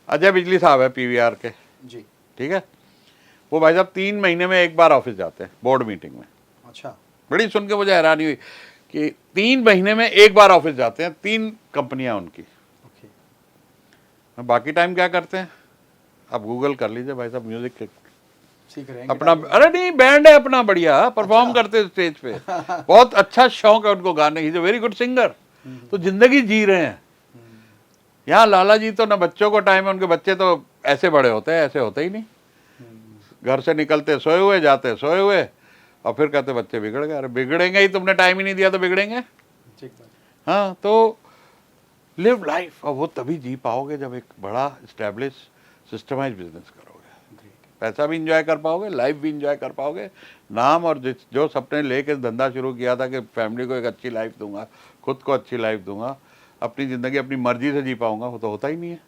अजय बिजली साहब है PVR के, जी, ठीक है। वो भाई साहब 3 महीने में एक बार ऑफिस जाते हैं बोर्ड मीटिंग में। अच्छा। बड़ी सुन के मुझे हैरानी हुई कि 3 महीने में एक बार ऑफिस जाते हैं, 3 कंपनियां उनकी। बाकी टाइम क्या करते हैं? आप गूगल कर लीजिए भाई साहब, म्यूजिक सीख रहे हैं अपना, अरे नहीं बैंड है अपना, बढ़िया परफॉर्म करते स्टेज पे। बहुत अच्छा शौक है उनको गाने की, वेरी गुड सिंगर। तो जिंदगी जी रहे हैं। यहाँ लाला जी तो ना बच्चों को टाइम है, उनके बच्चे तो ऐसे बड़े होते हैं, ऐसे होते ही नहीं। घर से निकलते सोए हुए, जाते सोए हुए, और फिर कहते बच्चे बिगड़ गए। अरे बिगड़ेंगे ही, तुमने टाइम ही नहीं दिया तो बिगड़ेंगे। हाँ, तो लिव लाइफ, और वो तभी जी पाओगे जब एक बड़ा इस्टेब्लिश सिस्टमाइज बिजनेस करोगे। पैसा भी इंजॉय कर पाओगे, लाइफ भी इंजॉय कर पाओगे। नाम और जो सपने लेके धंधा शुरू किया था कि फैमिली को एक अच्छी लाइफ दूंगा, खुद को अच्छी लाइफ दूंगा, अपनी ज़िंदगी अपनी मर्जी से जी पाऊंगा, वो तो होता ही नहीं है।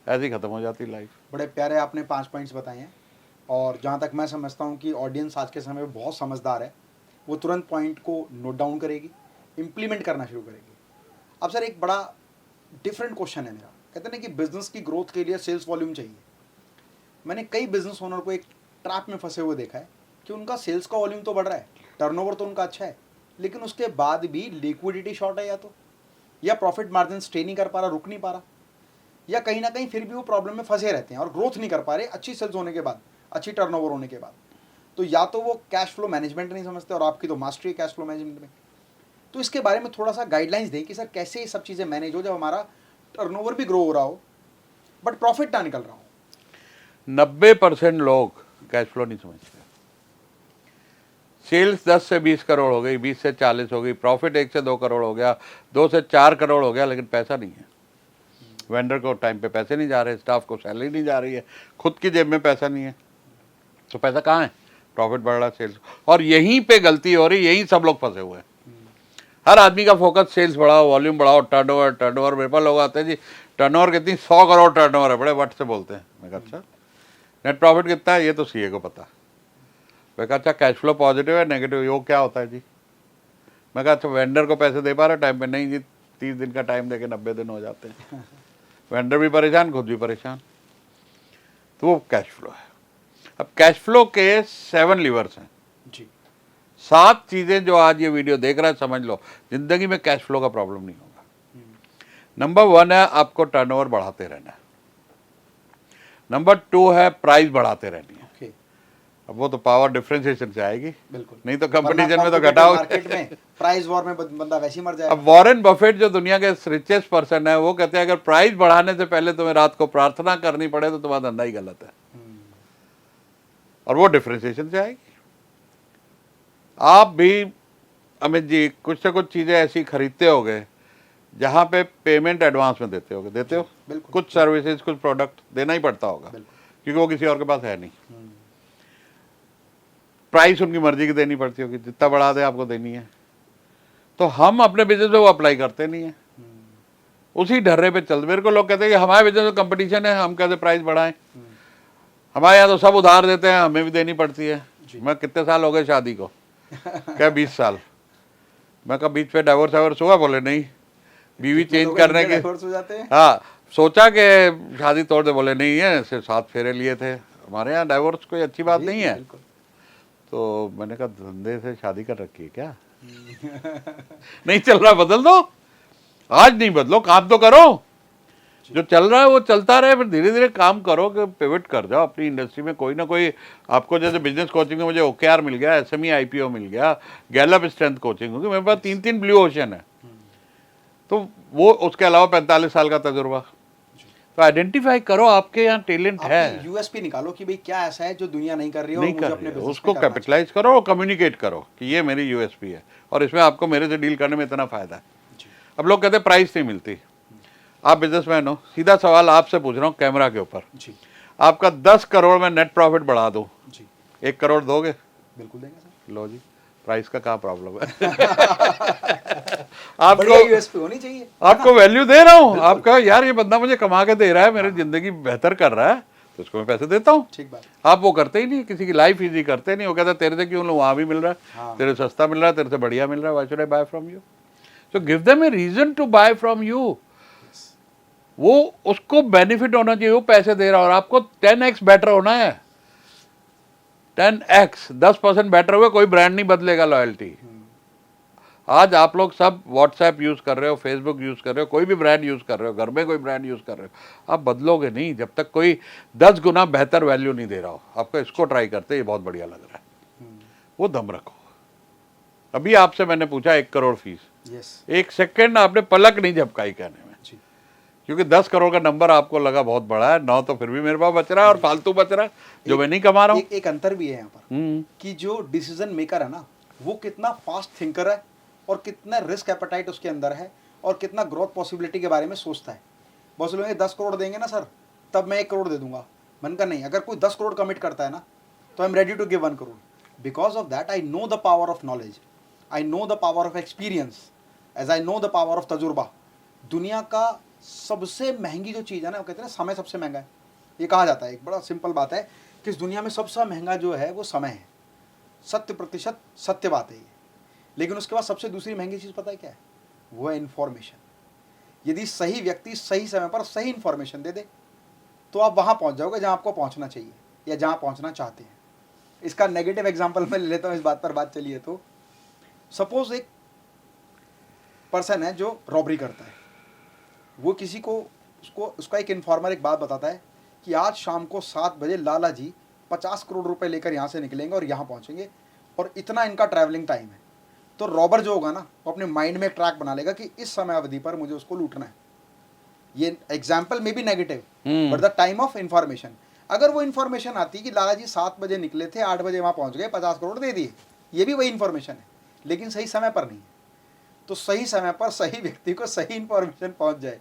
ऐसे ही ख़त्म हो जाती लाइफ। बड़े प्यारे आपने 5 पॉइंट्स बताए हैं, और जहाँ तक मैं समझता हूँ कि ऑडियंस आज के समय में बहुत समझदार है, वो तुरंत पॉइंट को नोट डाउन करेगी, इम्प्लीमेंट करना शुरू करेगी। अब सर एक बड़ा डिफरेंट क्वेश्चन है मेरा। कहते हैं कि बिजनेस की ग्रोथ के लिए सेल्स वॉल्यूम चाहिए। मैंने कई बिजनेस ओनर को एक ट्रैप में फंसे हुए देखा है कि उनका सेल्स का वॉल्यूम तो बढ़ रहा है, टर्नओवर तो उनका अच्छा है, लेकिन उसके बाद भी लिक्विडिटी शॉर्ट है, या प्रॉफिट मार्जिन स्टे नहीं कर पा रहा, रुक नहीं पा रहा, या कहीं ना कहीं फिर भी वो प्रॉब्लम में फंसे रहते हैं और ग्रोथ नहीं कर पा रहे अच्छी सेल्स होने के बाद, अच्छी टर्नओवर होने के बाद। तो या तो वो कैश फ्लो मैनेजमेंट नहीं समझते, और आपकी तो मास्टरी है कैश फ्लो मैनेजमेंट में। तो इसके बारे में थोड़ा सा गाइडलाइंस दें कि सर कैसे ये सब चीज़ें मैनेज हो जब हमारा टर्नओवर भी ग्रो हो रहा हो बट प्रॉफिट ना निकल रहा हो। 90% लोग कैश फ्लो नहीं समझते। सेल्स 10 से 20 करोड़ हो गई, 20 से 40 हो गई, प्रॉफिट 1 से 2 करोड़ हो गया, 2 से 4 करोड़ हो गया, लेकिन पैसा नहीं है। वेंडर को टाइम पे पैसे नहीं जा रहे, स्टाफ को सैलरी नहीं जा रही है, खुद की जेब में पैसा नहीं है, तो पैसा कहाँ है? प्रॉफिट बढ़ रहा, सेल्स, और यहीं पे गलती हो रही, यहीं सब लोग फंसे हुए हैं। हर आदमी का फोकस सेल्स बढ़ाओ, वॉल्यूम बढ़ाओ, टर्नओवर। मेरे पास लोग आते हैं जी, टर्नओवर कितनी, 100 करोड़ टर्नओवर है, बड़े वट से बोलते हैं। मैं कहा अच्छा, नेट प्रॉफिट कितना है? ये तो CA को पता। मैं कहा अच्छा, कैश फ्लो पॉजिटिव है नेगेटिव, ये क्या होता है जी? मैं कहा अच्छा, वेंडर को पैसे दे पा रहे टाइम पे? नहीं जी, 30 दिन का टाइम देके 90 दिन हो जाते हैं। वेंडर भी परेशान, खुद भी परेशान। तो वो कैश फ्लो है। अब कैश फ्लो के 7 लीवर्स हैं जी, 7 चीजें जो आज ये वीडियो देख रहा है, समझ लो जिंदगी में कैश फ्लो का प्रॉब्लम नहीं होगा। नंबर 1 है आपको टर्नओवर बढ़ाते रहना है। नंबर 2 है प्राइस बढ़ाते रहनी है। अब वो तो पावर डिफरेंशिएशन से आएगी, बिल्कुल, नहीं तो कंपटीशन में तो घटाओगे। मार्केट में प्राइस वॉर में बंदा वैसे ही मर जाएगा। अब वॉरेन बफेट जो दुनिया के रिचेस्ट पर्सन है, वो कहते हैं अगर प्राइस बढ़ाने से पहले तुम्हें रात को प्रार्थना करनी पड़े तो तुम्हारा धंधा ही गलत है। और वो डिफरेंशिएशन से आएगी। आप भी अमित जी कुछ से कुछ चीजें ऐसी खरीदते होगे जहां पे पेमेंट एडवांस में देते होगे, देते हो? कुछ सर्विसेज, कुछ प्रोडक्ट देना ही पड़ता होगा, क्योंकि वो किसी और के पास है नहीं। प्राइस उनकी मर्जी की देनी पड़ती होगी, जितना बढ़ा दे आपको देनी है। तो हम अपने बिजनेस में वो अप्लाई करते नहीं है, उसी ढर्रे पे चलते। मेरे को लोग कहते हैं कि हमारे बिजनेस में कंपटीशन है, हम कैसे प्राइस बढ़ाएं। हमारे यहाँ तो सब उधार देते हैं, हमें भी देनी पड़ती है। मैं कितने साल हो गए शादी को? क्या 20 साल। मैं कहा बीच पे डाइवोर्स वाइवोर्स हुआ? बोले नहीं, बीवी चेंज करने के। हो जाते हैं। हाँ, सोचा कि शादी तोड़ दे, बोले नहीं है, सिर्फ 7 फेरे लिए थे। हमारे यहाँ डाइवोर्स कोई अच्छी बात नहीं है। तो मैंने कहा धंधे से शादी कर रखी है क्या? नहीं चल रहा, बदल दो। आज नहीं बदलो, काम तो करो। जो चल रहा है वो चलता रहे, फिर धीरे धीरे काम करो कि पिवट कर जाओ अपनी इंडस्ट्री में। कोई ना कोई आपको, जैसे बिजनेस कोचिंग में मुझे OKR मिल गया, SME IPO मिल गया, गैलप स्ट्रेंथ कोचिंग होगी, मेरे पास 3 ब्लू ओशन है। तो वो उसके अलावा 45 साल का तजुर्बा। तो आइडेंटिफाई करो आपके यहाँ टैलेंट है, यूएसपी निकालो कि भाई क्या ऐसा है जो दुनिया नहीं कर रही है और नहीं मुझे कर अपने रही है, बिजनेस उसको में करना कैपिटलाइज करो और कम्युनिकेट करो कि ये मेरी USP है और इसमें आपको मेरे से डील करने में इतना फायदा है। अब लोग कहते हैं प्राइस नहीं मिलती। आप बिजनेसमैन हो, सीधा सवाल आपसे पूछ रहा हूँ कैमरा के ऊपर, जी आपका 10 करोड़ में नेट प्रॉफिट बढ़ा दो, जी 1 करोड़ दोगे? बिल्कुल देंगे सर। लो जी, प्राइस का क्या प्रॉब्लम है? बढ़िया आपको यूएसपी होनी चाहिए। आपको वैल्यू दे रहा हूँ, आपका यार ये बंदा मुझे कमा के दे रहा है, मेरी जिंदगी बेहतर कर रहा है, तो उसको मैं पैसे देता हूँ। ठीक बात। आप वो करते ही नहीं, किसी की लाइफ इजी करते नहीं। वो कहता तेरे से क्यों लूँ, वहाँ भी मिल रहा है, हाँ। तेरे से सस्ता मिल रहा है, तेरे से बढ़िया मिल रहा है, why should I buy from you? So give them a reason to buy from you. वो उसको बेनिफिट होना चाहिए, वो पैसे दे रहा है और आपको 10x बेटर होना है। 10x 10% बेटर हुए, कोई ब्रांड नहीं बदलेगा लॉयल्टी। आज आप लोग सब व्हाट्सएप यूज कर रहे हो, फेसबुक यूज कर रहे हो, कोई भी ब्रांड यूज कर रहे हो, घर में कोई ब्रांड यूज कर रहे हो, आप बदलोगे नहीं जब तक कोई 10 गुना बेहतर वैल्यू नहीं दे रहा हो। आपको इसको ट्राई करते, ये बहुत बढ़िया लग रहा है, वो दम रखो। अभी आपसे मैंने पूछा 1 करोड़ फीस, यस 1 सेकेंड आपने पलक नहीं झपकाई कहने में, जी क्योंकि 10 करोड़ का नंबर आपको लगा बहुत बड़ा है। 9 तो फिर भी मेरे पास बच रहा है और फालतू बच रहा है जो मैं नहीं कमा रहा हूँ। एक अंतर भी है यहाँ पर कि जो डिसीजन मेकर है ना, वो कितना फास्ट थिंकर है और कितना रिस्क एपेटाइट उसके अंदर है और कितना ग्रोथ पॉसिबिलिटी के बारे में सोचता है। बहुत से लोग 10 करोड़ देंगे ना सर, तब मैं 1 करोड़ दे दूंगा। मन का नहीं, अगर कोई 10 करोड़ कमिट करता है ना, तो I am ready to give 1 crore. Because of that I know the power of knowledge, I know the power of experience, as I know the power of तजुर्बा। दुनिया का सबसे महंगी जो चीज़ है ना, वो कहते हैं ना समय सबसे महंगा है। ये कहा जाता है, एक बड़ा सिंपल बात है कि इस दुनिया में सबसे महंगा जो है वो समय है। 100% सत्य बात है ये। लेकिन उसके बाद सबसे दूसरी महंगी चीज़ पता है क्या है? वो है इन्फॉर्मेशन। यदि सही व्यक्ति सही समय पर सही इन्फॉर्मेशन दे दे, तो आप वहाँ पहुँच जाओगे जहाँ आपको पहुँचना चाहिए या जहाँ पहुँचना चाहते हैं। इसका नेगेटिव एग्जाम्पल मैं ले लेता हूँ, इस बात पर बात चली है तो। सपोज एक पर्सन है जो रॉबरी करता है, वो किसी को उसका एक इन्फॉर्मर एक बात बताता है कि आज शाम को 7 बजे लाला जी 50 करोड़ रुपए लेकर यहाँ से निकलेंगे और यहाँ पहुँचेंगे और इतना इनका ट्रैवलिंग टाइम है। तो रॉबर जो होगा ना, वो अपने माइंड में एक ट्रैक बना लेगा कि इस समय अवधि पर मुझे उसको लूटना है। ये एग्जाम्पल में भी negative, but the time of information. अगर वो इन्फॉर्मेशन आती कि लाला जी 7 बजे निकले थे, 8 बजे वहाँ पहुँच गए, 50 करोड़ दे दिए, ये भी वही इन्फॉर्मेशन है, लेकिन सही समय पर नहीं है। तो सही समय पर सही व्यक्ति को सही इन्फॉर्मेशन पहुँच जाए।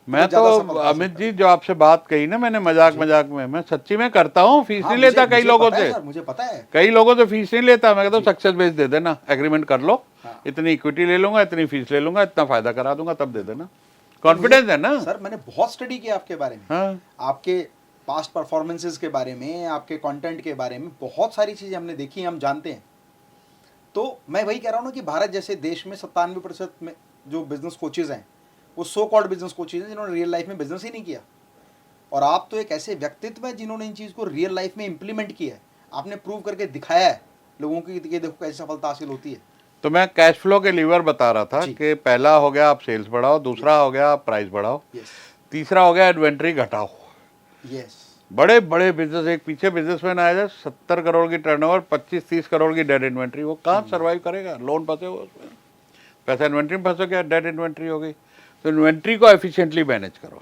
मैं तो अमित जी जो आपसे बात कही ना, मैंने मजाक में, मैं सच्ची में करता हूँ। फीस नहीं लेता कई लोगों से, मुझे पता है कई लोगों से फीस नहीं लेता। मैं कहता हूँ सक्सेस बेस दे देना, एग्रीमेंट कर लो, इतनी इक्विटी ले लूंगा, इतनी फीस ले लूंगा, इतना फायदा करा दूंगा, तब दे देना। कॉन्फिडेंस है ना सर। मैंने बहुत स्टडी किया आपके बारे में, हाँ। आपके पास्ट परफॉर्मेंसेस के बारे में, आपके कंटेंट के बारे में बहुत सारी चीजें हमने देखी, हम जानते हैं। तो मैं वही कह रहा हूँ ना कि भारत जैसे देश में 97% में जो बिजनेस कोचेज हैं वो सो कॉल्ड बिजनेस कोचेज हैं जिन्होंने रियल लाइफ में बिजनेस ही नहीं किया। और आप तो एक ऐसे व्यक्तित्व हैं जिन्होंने इन चीज़ को रियल लाइफ में इंप्लीमेंट किया है। आपने प्रूव करके दिखाया है लोगों की कि देखो कैसे सफलता हासिल होती है। तो मैं कैश फ्लो के लीवर बता रहा था कि पहला हो गया आप सेल्स बढ़ाओ, दूसरा हो गया आप प्राइस बढ़ाओ, तीसरा हो गया इन्वेंट्री घटाओ। बड़े बड़े बिजनेस, एक पीछे बिजनेसमैन आया था 70 करोड़ की टर्नओवर, 25-30 करोड़ की डेड इन्वेंट्री, वो कहाँ सर्वाइव करेगा? लोन फंसे हुए उसमें, पैसा इन्वेंट्री में फंसो, क्या डेड इन्वेंट्री हो गई। तो इन्वेंट्री को एफिशिएंटली मैनेज करो।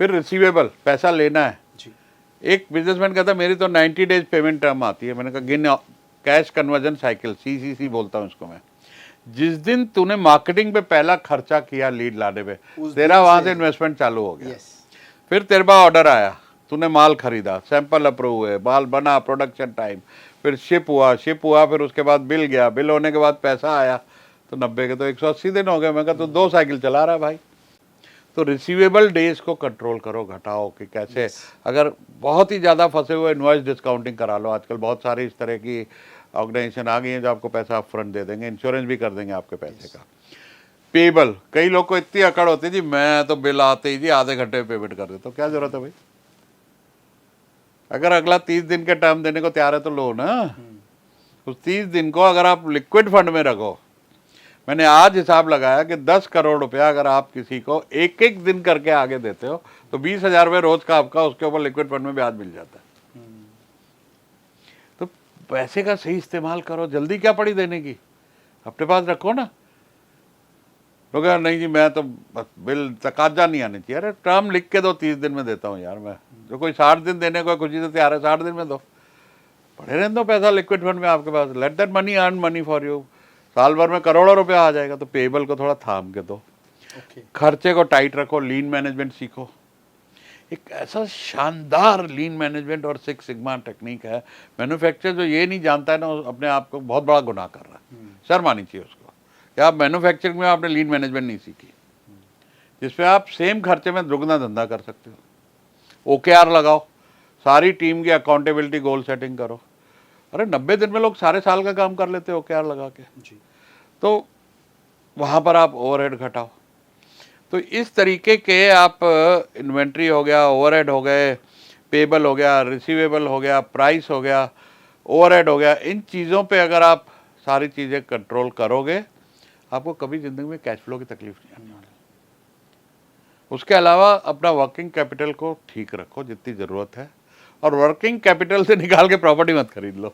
फिर रिसीवेबल, पैसा लेना है। एक बिजनेसमैन कहता मेरी तो 90 डेज पेमेंट टर्म आती है। मैंने कहा गिन, कैश कन्वर्जन साइकिल, CCC बोलता हूँ इसको मैं। जिस दिन तूने मार्केटिंग पे पहला खर्चा किया लीड लाने पे, तेरा वहां से इन्वेस्टमेंट चालू हो गया। फिर तेरे पास ऑर्डर आया, तूने माल खरीदा, सैंपल अप्रूव हुए, माल बना, प्रोडक्शन टाइम, फिर शिप हुआ, फिर उसके बाद बिल गया, बिल होने के बाद पैसा आया, तो 90 के तो 180 दिन हो गए। मैं कहा तो 2 साइकिल चला रहा है भाई। तो रिसीवेबल डेज को कंट्रोल करो, घटाओ कि कैसे। अगर बहुत ही ज़्यादा फंसे हुए, इनवॉइस डिस्काउंटिंग करा लो। आजकल बहुत सारी इस तरह की ऑर्गेनाइजेशन आ गई हैं जो आपको पैसा अपफ्रंट दे देंगे, इंश्योरेंस भी कर देंगे आपके पैसे का। पेबल, कई लोग को इतनी अकड़ होती है जी मैं तो बिल आते ही जी आधे घंटे में पेमेंट कर देता हूँ। क्या जरूरत है भाई? अगर अगला 30 दिन के टर्म देने को तैयार है तो लो ना। उस 30 दिन को अगर आप लिक्विड फंड में रखो, मैंने आज हिसाब लगाया कि 10 करोड़ रुपया अगर आप किसी को एक एक दिन करके आगे देते हो तो 20,000 रुपये रोज का आपका उसके ऊपर लिक्विड फंड में ब्याज मिल जाता है। तो पैसे का सही इस्तेमाल करो, जल्दी क्या पड़ी देने की, अपने पास रखो ना। लोग यार नहीं जी मैं तो बस बिल तकाजा नहीं आनी चाहिए। अरे टर्म लिख के दो, 30 दिन में देता हूँ यार मैं। जो कोई 60 दिन देने को खुशी से तैयार है, 60 दिन में दो, पड़े रहने दो पैसा लिक्विड फंड में आपके पास। Let that money earn money for you. साल भर में करोड़ों रुपया आ जाएगा। तो पेबल को थोड़ा थाम के दो, खर्चे को टाइट रखो, लीन मैनेजमेंट सीखो। एक ऐसा शानदार लीन मैनेजमेंट और 6 सिग्मा टेक्निक है, मैन्युफैक्चरर जो ये नहीं जानता है ना, अपने आप को बहुत बड़ा गुनाह कर रहा है। शर्म आनी चाहिए उसको कि आप मैन्युफैक्चरिंग में आपने लीन मैनेजमेंट नहीं सीखी, जिसपे आप सेम खर्चे में दुगना धंधा कर सकते हो। OKR लगाओ, सारी टीम की अकाउंटेबिलिटी गोल सेटिंग करो। अरे 90 दिन में लोग सारे साल का काम कर लेते हैं OKR लगा के जी। तो वहाँ पर आप ओवरहेड घटाओ। तो इस तरीके के आप इन्वेंट्री हो गया, ओवरहेड हो गए, पेबल हो गया, रिसीवेबल हो गया, प्राइस हो गया, ओवरहेड हो गया, इन चीज़ों पे अगर आप सारी चीज़ें कंट्रोल करोगे, आपको कभी ज़िंदगी में कैश फ्लो की तकलीफ नहीं आने वाली। उसके अलावा अपना वर्किंग कैपिटल को ठीक रखो जितनी ज़रूरत है, और वर्किंग कैपिटल से निकाल के प्रॉपर्टी मत खरीद लो।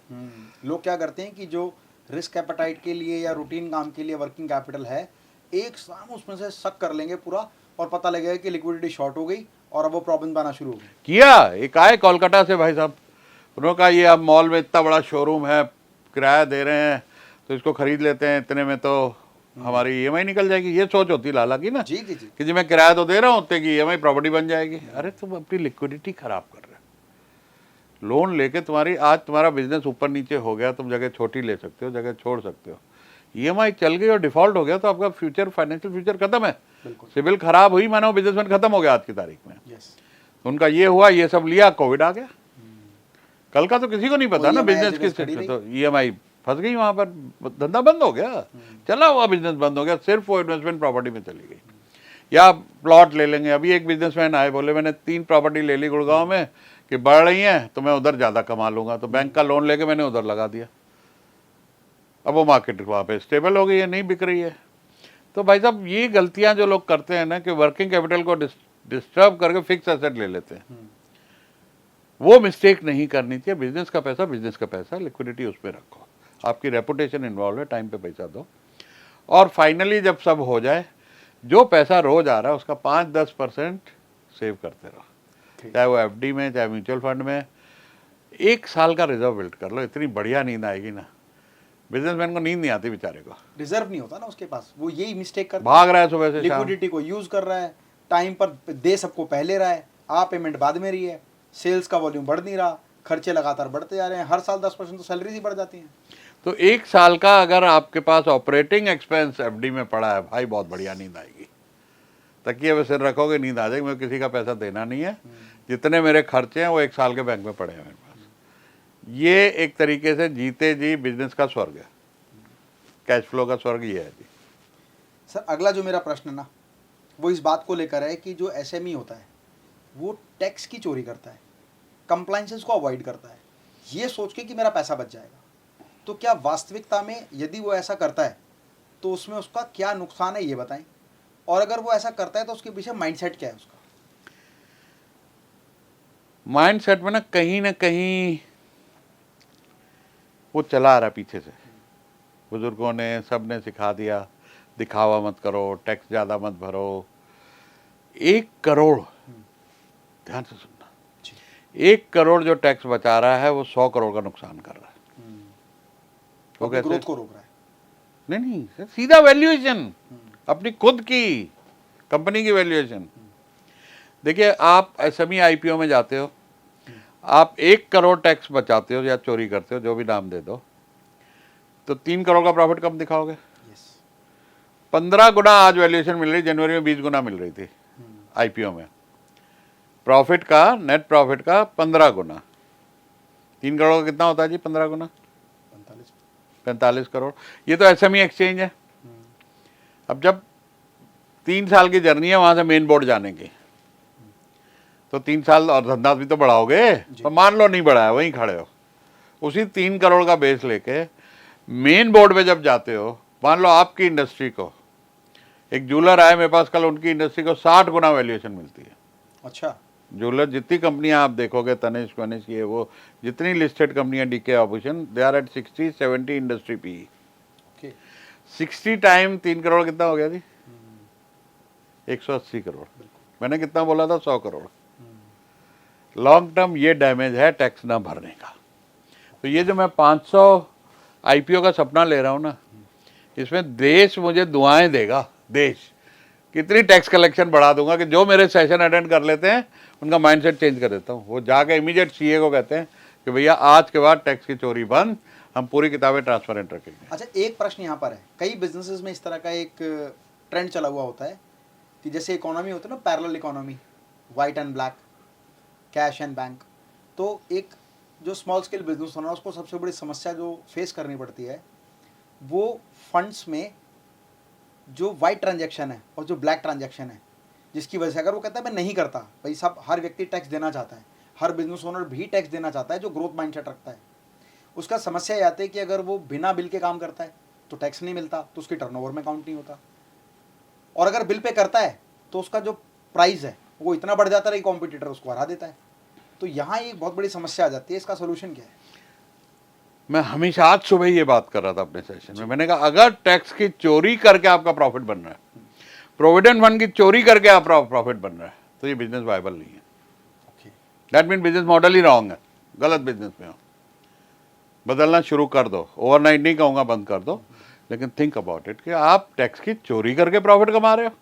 लोग क्या करते हैं कि जो रिस्क एपेटाइट के लिए या रूटीन काम के लिए वर्किंग कैपिटल है, एक साथ उसमें से सक कर लेंगे पूरा, और पता लगेगा कि लिक्विडिटी शॉर्ट हो गई और अब वो प्रॉब्लम आना शुरू हो गई। किया एक आए कोलकाता से भाई साहब, उन्होंने कहा ये अब मॉल में इतना बड़ा शोरूम है, किराया दे रहे हैं, तो इसको खरीद लेते हैं, इतने में तो हमारी EMI निकल जाएगी। ये सोच होती है लाला की ना जी जी जी, कि जी मैं किराया तो दे रहा हूँ, उतने की EMI प्रॉपर्टी बन जाएगी। अरे तुम अपनी लिक्विडिटी खराब कर रहे हो। लोन लेके तुम्हारी आज तुम्हारा बिजनेस ऊपर नीचे हो गया, तुम जगह छोटी ले सकते हो, जगह छोड़ सकते हो। EMI चल गई और डिफॉल्ट हो गया तो आपका फ्यूचर, फाइनेंशियल फ्यूचर खत्म है। सिविल खराब हुई मानो बिजनेसमैन खत्म हो गया आज की तारीख में। उनका ये हुआ, ये सब लिया, कोविड आ गया। कल का तो किसी को नहीं पता ना बिजनेस किस, तो EMI फंस गई वहां पर, धंधा बंद हो गया, चला हुआ बिजनेस बंद हो गया, सिर्फ वो इन्वेस्टमेंट प्रॉपर्टी में चली गई। या प्लॉट ले लेंगे। अभी एक बिजनेसमैन आए, बोले मैंने 3 प्रॉपर्टी ले ली गुड़गांव में कि बढ़ रही हैं तो मैं उधर ज़्यादा कमा लूंगा, तो बैंक का लोन लेके मैंने उधर लगा दिया। अब वो मार्केट वहाँ पे स्टेबल हो गई है, नहीं बिक रही है। तो भाई साहब ये गलतियाँ जो लोग करते हैं ना कि वर्किंग कैपिटल को डिस्टर्ब करके फिक्स एसेट ले लेते हैं, वो मिस्टेक नहीं करनी चाहिए। बिजनेस का पैसा, लिक्विडिटी उसमें रखो, आपकी रेपुटेशन इन्वॉल्व है, टाइम पे पैसा दो। और फाइनली जब सब हो जाए, जो पैसा रोज आ रहा है उसका 5-10% सेव करते रहो, चाहे वो FD में, चाहे म्यूचुअल फंड में। 1 साल का रिजर्व बिल्ड कर लो, इतनी बढ़िया नींद आएगी ना। बिजनेसमैन को नींद नहीं आती बेचारे को, रिजर्व नहीं होता ना उसके पास, वो यही मिस्टेक करता भाग रहा है सुबह से शाम, लिक्विडिटी को यूज कर रहा है, टाइम पर दे सबको पहले रहा है, आप पेमेंट बाद में रही है, सेल्स का वॉल्यूम बढ़ नहीं रहा, खर्चे लगातार बढ़ते जा रहे हैं, हर साल 10% तो सैलरी ही बढ़ जाती है। तो 1 साल का अगर आपके पास ऑपरेटिंग एक्सपेंस FD में पड़ा है, भाई बहुत बढ़िया नींद आएगी। तकिए पे सिर रखोगे, नींद आ जाएगी। मुझे किसी का पैसा देना नहीं है, जितने मेरे खर्चे हैं वो 1 साल के बैंक में पड़े हैं मेरे पास। ये एक तरीके से जीते जी बिजनेस का स्वर्ग है, कैश फ्लो का स्वर्ग ये है जी। सर अगला जो मेरा प्रश्न है ना, वो इस बात को लेकर है कि जो SME होता है वो टैक्स की चोरी करता है, कंप्लाइंसेस को अवॉइड करता है, ये सोच के कि मेरा पैसा बच जाएगा। तो क्या वास्तविकता में यदि वो ऐसा करता है तो उसमें उसका क्या नुकसान है, ये बताएं। और अगर वो ऐसा करता है तो उसके पीछे माइंडसेट क्या है उसका? माइंडसेट में ना कहीं वो चला आ रहा पीछे से, बुजुर्गों ने, सब ने सिखा दिया, दिखावा मत करो, टैक्स ज़्यादा मत भरो। 1 करोड़, ध्यान से सुनना, 1 करोड़ जो टैक्स बचा रहा है वो 100 करोड़ का नुकसान कर रहा है। वो कैसे? ग्रोथ को रोक रहा है। नहीं, सीधा वैल्यूएशन, अपनी खुद की कंपनी की वैल्यूएशन। देखिए आप SME IPO में जाते हो, आप 1 करोड़ टैक्स बचाते हो या चोरी करते हो, जो भी नाम दे दो, तो 3 करोड़ का प्रॉफिट कब दिखाओगे? यस। 15 गुना आज वैल्यूएशन मिल रही, जनवरी में 20 गुना मिल रही थी आईपीओ में। प्रॉफिट का, नेट प्रॉफिट का 15 गुना। 3 करोड़ का कितना होता है जी 15 गुना? 45 करोड़। ये तो एसएमई एक्सचेंज है। अब जब 3 साल की जर्नी है वहां से मेन बोर्ड जाने की, तो 3 साल और धंधा भी तो बढ़ाओगे। तो मान लो नहीं बढ़ाया, वहीं खड़े हो, उसी 3 करोड़ का बेस लेके मेन बोर्ड पे जब जाते हो, मान लो आपकी इंडस्ट्री को, एक जूलर आए मेरे पास कल, उनकी इंडस्ट्री को 60 गुना वैल्यूएशन मिलती है। अच्छा। जूलर जितनी कंपनियां आप देखोगे, तनिष्क वनिष्क, ये वो जितनी लिस्टेड कंपनियां, डीके operation, they are at 60-70 industry P. Okay. 60 time 3 crore कितना हो गया जी? 180 करोड़। मैंने कितना बोला था? 100 करोड़। लॉन्ग टर्म ये डैमेज है टैक्स ना भरने का। तो ये जो मैं 500 आईपीओ का सपना ले रहा हूँ ना, इसमें देश मुझे दुआएं देगा। देश कितनी टैक्स कलेक्शन बढ़ा दूंगा कि जो मेरे सेशन अटेंड कर लेते हैं उनका माइंडसेट चेंज कर देता हूँ। वो जाके इमीडिएट सीए को कहते हैं कि भैया आज के बाद टैक्स की चोरी बंद, हम पूरी किताबें ट्रांसपेरेंट रखेंगे। अच्छा, एक प्रश्न यहाँ पर है, कई बिजनेसेस में इस तरह का एक ट्रेंड चला हुआ होता है कि जैसे इकोनॉमी होता है ना, parallel economy, white and black, cash and bank. तो एक जो स्मॉल स्केल बिजनेस होना, उसको सबसे बड़ी समस्या जो फेस करनी पड़ती है वो फंड्स में जो वाइट ट्रांजैक्शन है और जो ब्लैक ट्रांजैक्शन है, जिसकी वजह से अगर वो कहता है मैं नहीं करता, भाई साहब हर व्यक्ति टैक्स देना चाहता है, हर बिजनेस ओनर भी टैक्स देना चाहता है जो ग्रोथ माइंडसेट रखता है। उसका समस्या ये आती है कि अगर वो बिना बिल के काम करता है तो टैक्स नहीं मिलता, तो उसकी टर्नओवर में काउंट नहीं होता, और अगर बिल पे करता है तो उसका जो प्राइस है वो इतना बढ़ जाता है कि कॉम्पिटिटर उसको हरा देता है। तो यहाँ एक बहुत बड़ी समस्या आ जाती है। इसका सोल्यूशन क्या है? मैं हमेशा, आज सुबह ये बात कर रहा था अपने सेशन में, मैंने कहा अगर टैक्स की चोरी करके आपका प्रॉफिट बन रहा है, प्रोविडेंट फंड की चोरी करके आपका प्रॉफिट बन रहा है, तो ये बिजनेस वायबल नहीं है। That mean business model he wrong है, गलत बिजनेस में हो। बदलना शुरू कर दो, ओवरनाइट नहीं कहूँगा बंद कर दो, लेकिन थिंक अबाउट इट कि आप टैक्स की चोरी करके प्रॉफिट कमा रहे हो,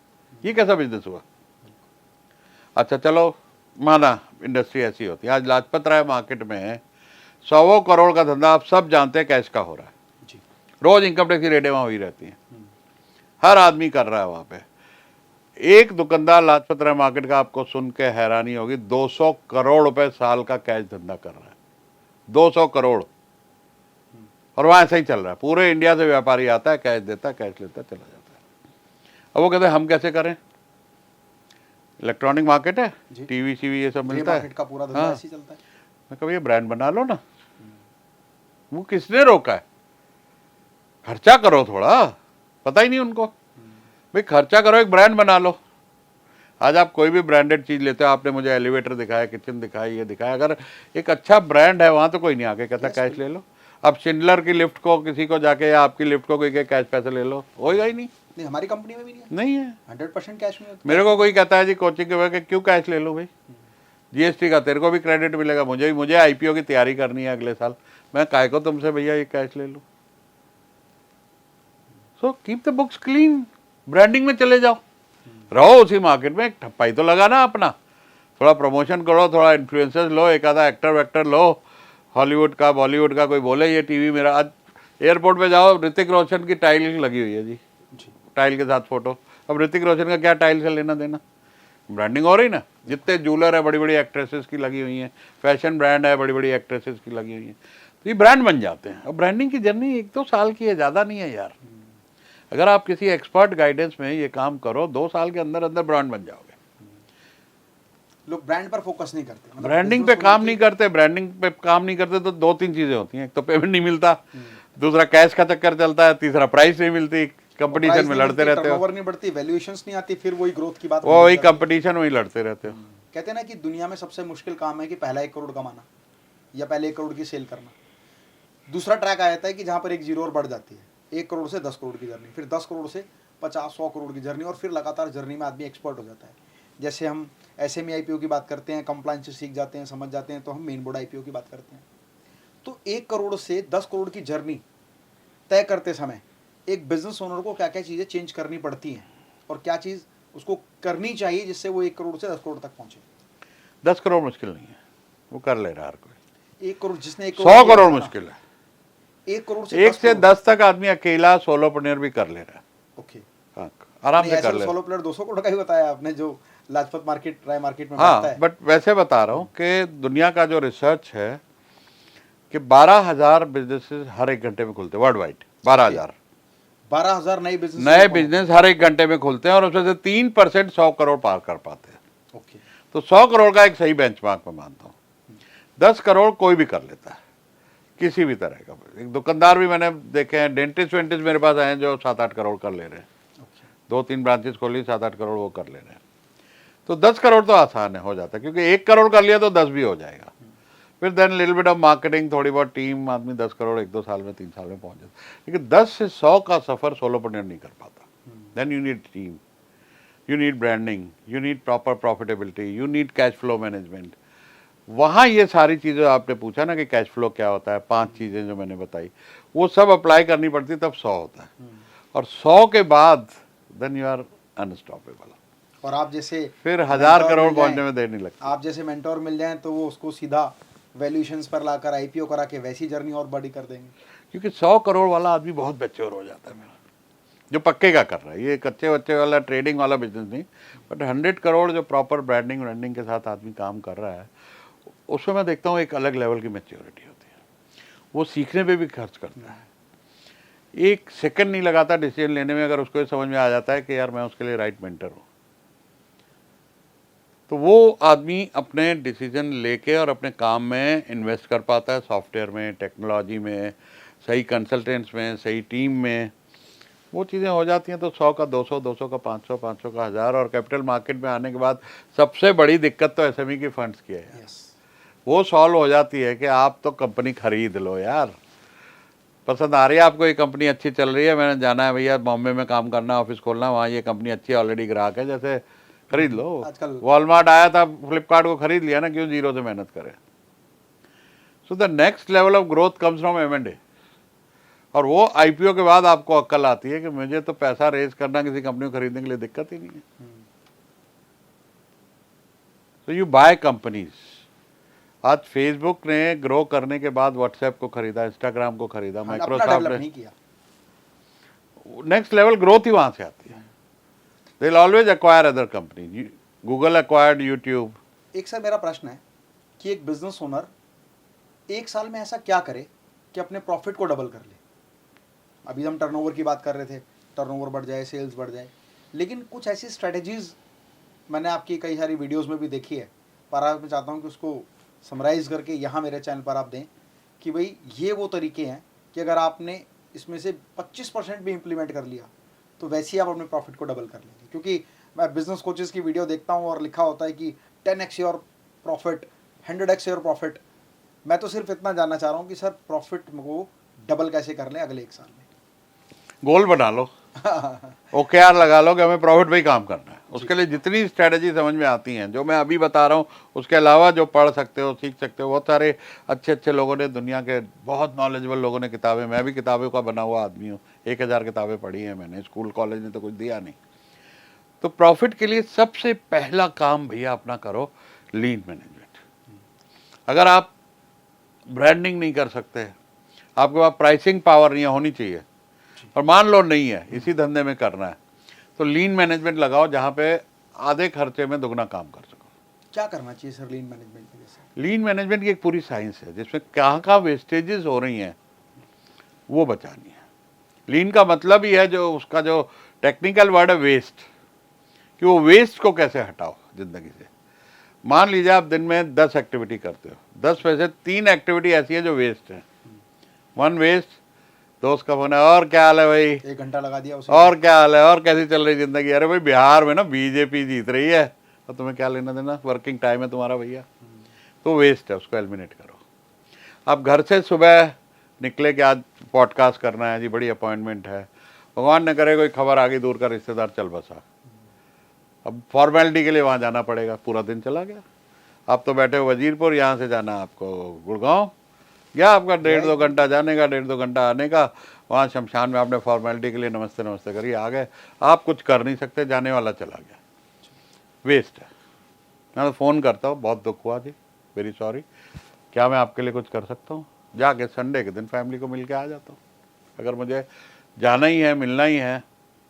ये कैसा बिजनेस हुआ? अच्छा चलो, माना इंडस्ट्री ऐसी होती है। आज लाजपत राय मार्केट में 100 करोड़ का धंधा आप सब जानते हैं कैश का हो रहा है जी। रोज इनकम टैक्स की रेटें वहाँ हुई रहती हैं, हर आदमी कर रहा है वहाँ पे। एक दुकानदार लाजपत राय मार्केट का, आपको सुन के हैरानी होगी, 200 करोड़ रुपए साल का कैश धंधा कर रहा है। 200 करोड़। और वहाँ ऐसा ही चल रहा है, पूरे इंडिया से व्यापारी आता है, कैश देता है, कैश लेता है, चला जाता है। अब वो कहते हैं हम कैसे करें? इलेक्ट्रॉनिक मार्केट है, टीवी सीवी ये सब मिलता है, का पूरा धंधा ऐसे ही चलता है। मैं कभी ये ब्रांड बना लो ना। वो किसने रोका है? खर्चा करो थोड़ा, पता ही नहीं उनको। भाई खर्चा करो, एक ब्रांड बना लो। आज आप कोई भी ब्रांडेड चीज लेते हो, आपने मुझे एलिवेटर दिखाया, किचन दिखाई, ये दिखाया, अगर एक अच्छा ब्रांड है वहां तो कोई नहीं आके कहता कैश ले लो। अब शिंडलर की लिफ्ट को किसी को जाके, या आपकी लिफ्ट को कोई कैश पैसे ले लो, होएगा ही नहीं। हमारी कंपनी में भी नहीं है 100% कैश में। मेरे को कोई कहता है जी कोचिंग के वजह क्यों कैश ले लो भाई, जीएसटी का तेरे को भी क्रेडिट मिलेगा, मुझे आईपीओ की तैयारी करनी है अगले साल, मैं काय को तुमसे भैया ये कैश ले लो। So keep the books clean, branding में चले जाओ, रहो उसी मार्केट में। एक ठप्पाई तो लगाना अपना, थोड़ा प्रमोशन करो, थोड़ा इन्फ्लुएंसर्स लो, एक आधा एक्टर वेक्टर लो, हॉलीवुड का बॉलीवुड का, कोई बोले ये टीवी मेरा। आज एयरपोर्ट पे जाओ, ऋतिक रोशन की टाइल लगी हुई है जी, टाइल के साथ फोटो। अब ऋतिक रोशन का क्या टाइल से लेना देना? ब्रांडिंग हो रही ना। जितने जूलर है बड़ी बड़ी एक्ट्रेसेस की लगी हुई हैं, फैशन ब्रांड है बड़ी बड़ी एक्ट्रेसेस की लगी हुई हैं, तो ये ब्रांड बन जाते हैं। अब ब्रांडिंग की जर्नी 1-2 साल की है, ज़्यादा नहीं है यार। अगर आप किसी एक्सपर्ट गाइडेंस में ये काम करो, 2 साल के अंदर अंदर ब्रांड बन जाओगे। लोग ब्रांड पर फोकस नहीं करते, मतलब ब्रांडिंग पे काम नहीं करते। ब्रांडिंग पे काम नहीं करते तो 2-3 चीजें होती हैं, एक तो पेमेंट नहीं मिलता, दूसरा कैश का चक्कर चलता है, तीसरा प्राइस नहीं मिलती, कंपटीशन में लड़ते रहते हो, टर्नओवर नहीं बढ़ती, वैल्यूएशंस नहीं आती, फिर वही ग्रोथ की बात, वही कंपटीशन, वही लड़ते रहते हो। कहते हैं ना कि दुनिया में सबसे मुश्किल काम है कि पहला 1 करोड़ कमाना या पहले 1 करोड़ की सेल करना। दूसरा ट्रैक आ जाता है कि जहाँ पर एक जीरो और बढ़ जाती है, 1 करोड़ से 10 करोड़ की जर्नी, फिर 10 करोड़ से 50-100 करोड़ की जर्नी, और फिर लगातार जर्नी में आदमी एक्सपर्ट हो जाता है। जैसे हम एसएमई आईपीओ की बात करते हैं, कंप्लायंस से सीख जाते हैं, समझ जाते हैं, तो हम मेन बोर्ड आईपीओ की बात करते हैं। तो 1 करोड़ से 10 करोड़ की जर्नी तय करते समय एक बिजनेस ओनर को क्या क्या चीज़ें चेंज करनी पड़ती हैं और क्या चीज़ उसको करनी चाहिए जिससे वो 1 करोड़ से 10 करोड़ तक पहुँचे? 10 करोड़ मुश्किल नहीं है, वो कर ले रहा है हर कोई। 1 करोड़ जिसने 1 100 करोड़ मुश्किल है। 1 करोड़ से 1 से 10 तक आदमी अकेला सोलोप्रेन्योर भी कर ले रहा है। ओके। हाँ, आराम नहीं से ऐसा कर तो ले। सोलो प्लेयर 200 करोड़ का ही बताया आपने, जो लाजपत मार्केट राय मार्केट में हाँ, बैठता है। बट वैसे बता रहा हूँ कि दुनिया का जो रिसर्च है कि 12,000 बिजनेसेस हर 1 घंटे में खुलते हैं वर्ल्ड वाइड। 12,000 12,000 नए बिजनेस हर 1 घंटे में खुलते हैं और उसमें से 3% 100 करोड़ पार कर पाते हैं। ओके। तो 100 करोड़ का एक सही बेंचमार्क मैं मानता हूँ। 10 करोड़ कोई भी कर लेता है, किसी भी तरह का। एक दुकानदार भी मैंने देखे हैं, डेंटिस्ट वेंटिस्ट मेरे पास आए हैं जो 7-8 करोड़ कर ले रहे हैं। 2-3 ब्रांचेस खोली, 7-8 करोड़ वो कर ले रहे हैं। तो 10 करोड़ तो आसान है, हो जाता है, क्योंकि 1 करोड़ कर लिया तो 10 भी हो जाएगा। फिर then little bit of marketing, थोड़ी बहुत टीम, आदमी 10 करोड़ 1-2 साल में 3 साल में पहुंच जाता है। लेकिन 10 से 100 का सफर सोलोप्रेन्योर नहीं कर पाता। Then you need team, you need branding, you need proper profitability, you need cash flow management. वहाँ ये सारी चीज़ें आपने पूछा ना कि कैश फ्लो क्या होता है, 5 चीज़ें जो मैंने बताई, वो सब अप्लाई करनी पड़ती, तब 100 होता है। और 100 के बाद देन यू आर अनस्टॉपेबल। और आप जैसे फिर 1000 मेंटोर करोड़ मिल जाएं, पहुंचने में देर नहीं लगती। आप जैसे मेंटोर मिल जाएं तो वो उसको सीधा वैल्यूएशंस पर लाकर आईपीओ करा के वैसी जर्नी और बड़ी कर देंगे। क्योंकि 100 करोड़ वाला आदमी बहुत मैच्योर हो जाता है मेरा, जो पक्के का कर रहा है। ये कच्चे बच्चे वाला ट्रेडिंग वाला बिजनेस नहीं, बट 100 करोड़ जो प्रॉपर ब्रांडिंग के साथ आदमी काम कर रहा है, उसमें मैं देखता हूँ एक अलग लेवल की मैच्योरिटी होती है। वो सीखने पे भी खर्च करता है, 1 सेकंड नहीं लगाता डिसीजन लेने में, अगर उसको ये समझ में आ जाता है कि यार मैं उसके लिए राइट मेंटर हूँ। तो वो आदमी अपने डिसीजन लेके और अपने काम में इन्वेस्ट कर पाता है, सॉफ्टवेयर में, टेक्नोलॉजी में, सही कंसल्टेंट्स में, सही टीम में। वो चीज़ें हो जाती हैं तो 100 का 200, 200 का 500, 500 का 1000। और कैपिटल मार्केट में आने के बाद सबसे बड़ी दिक्कत तो एसएमई की फंड्स की है। वो सॉल्व हो जाती है कि आप तो कंपनी खरीद लो यार। पसंद आ रही है आपको, ये कंपनी अच्छी चल रही है, मैंने जाना है भैया बॉम्बे में काम करना, ऑफिस खोलना, वहाँ ये कंपनी अच्छी है, ऑलरेडी ग्राहक है, जैसे खरीद लो। आजकल वॉलमार्ट आया था, फ्लिपकार्ट को खरीद लिया ना, क्यों जीरो से मेहनत करें। So the next level of growth comes from M&A। और वो आईपीओ के बाद आपको अक्ल आती है कि मुझे तो पैसा रेज करना किसी कंपनी को खरीदने के लिए दिक्कत ही नहीं है। So you by companies. आज फेसबुक ने ग्रो करने के बाद व्हाट्सएप को खरीदा, इंस्टाग्राम को खरीदा, माइक्रोसॉफ्ट ने। नहीं किया। नेक्स्ट लेवल ग्रोथ ही वहां से आती है। They will always acquire other company. Google acquired YouTube. एक सर मेरा प्रश्न है कि एक बिजनेस ओनर 1 साल में ऐसा क्या करे कि अपने प्रॉफिट को डबल कर ले। अभी हम टर्नओवर की बात कर रहे थे, टर्नओवर बढ़ जाए, सेल्स बढ़ जाए, लेकिन कुछ ऐसी स्ट्रेटजीज मैंने आपकी कई सारी वीडियोस में भी देखी है, पर आज मैं चाहता हूँ कि उसको समराइज़ करके यहाँ मेरे चैनल पर आप दें कि भाई ये वो तरीके हैं कि अगर आपने इसमें से 25% भी इम्प्लीमेंट कर लिया तो वैसे ही आप अपने प्रॉफिट को डबल कर लेंगे। क्योंकि मैं बिजनेस कोचेस की वीडियो देखता हूँ और लिखा होता है कि 10x your profit, 100x your profit. मैं तो सिर्फ इतना जानना चाह रहा हूँ कि सर प्रॉफिट को डबल कैसे कर लें अगले 1 साल में। गोल बना लो, OKR लगा लो कि हमें प्रॉफिट पे ही काम करना है। उसके लिए जितनी स्ट्रेटजी समझ में आती हैं, जो मैं अभी बता रहा हूँ, उसके अलावा जो पढ़ सकते हो, सीख सकते हो, बहुत सारे अच्छे अच्छे लोगों ने, दुनिया के बहुत नॉलेजेबल लोगों ने किताबें, मैं भी किताबों का बना हुआ आदमी हूँ, 1000 किताबें पढ़ी हैं मैंने, स्कूल कॉलेज ने तो कुछ दिया नहीं। तो प्रॉफिट के लिए सबसे पहला काम भैया अपना करो लीन मैनेजमेंट। अगर आप ब्रांडिंग नहीं कर सकते, आपके पास प्राइसिंग पावर नहीं होनी चाहिए, और मान लो नहीं है, इसी धंधे में करना है, तो लीन मैनेजमेंट लगाओ, जहाँ पे आधे खर्चे में दुगना काम कर सको। क्या करना चाहिए सर लीन मैनेजमेंट के लिए? लीन मैनेजमेंट की एक पूरी साइंस है, जिसमें कहाँ कहाँ वेस्टेजेस हो रही हैं वो बचानी है। लीन का मतलब ही है, जो उसका जो टेक्निकल वर्ड है वेस्ट, कि वो वेस्ट को कैसे हटाओ जिंदगी से। मान लीजिए आप दिन में 10 एक्टिविटी करते हो, 10 में से 3 एक्टिविटी ऐसी है जो वेस्ट है। 1 वेस्ट, दोस्त का फोन है, और क्या हाल है भाई, 1 घंटा लगा दिया उसे, और क्या हाल है, और कैसी चल रही जिंदगी। अरे भाई बिहार में ना बीजेपी जीत रही है, और तुम्हें क्या लेना देना, वर्किंग टाइम है तुम्हारा भैया। तो वेस्ट है, उसको एलिमिनेट करो। आप घर से सुबह निकले कि आज पॉडकास्ट करना है जी, बड़ी अपॉइंटमेंट है, भगवान न करे कोई खबर आ गई, दूर का रिश्तेदार चल बसा, अब फॉर्मेलिटी के लिए वहाँ जाना पड़ेगा, पूरा दिन चला गया। आप तो बैठे हो वजीरपुर, यहाँ से जाना आपको गुड़गांव, गया आपका 1.5-2 घंटा जाने का, 1.5-2 घंटा आने का। वहाँ शमशान में आपने फॉर्मेलिटी के लिए नमस्ते नमस्ते करिए, आ गए। आप कुछ कर नहीं सकते, जाने वाला चला गया, वेस्ट है। मैं तो फ़ोन करता हूँ, बहुत दुख हुआ जी, वेरी सॉरी, क्या मैं आपके लिए कुछ कर सकता हूँ? जाके संडे के दिन फैमिली को मिल के आ जाता हूँ। अगर मुझे जाना ही है, मिलना ही है,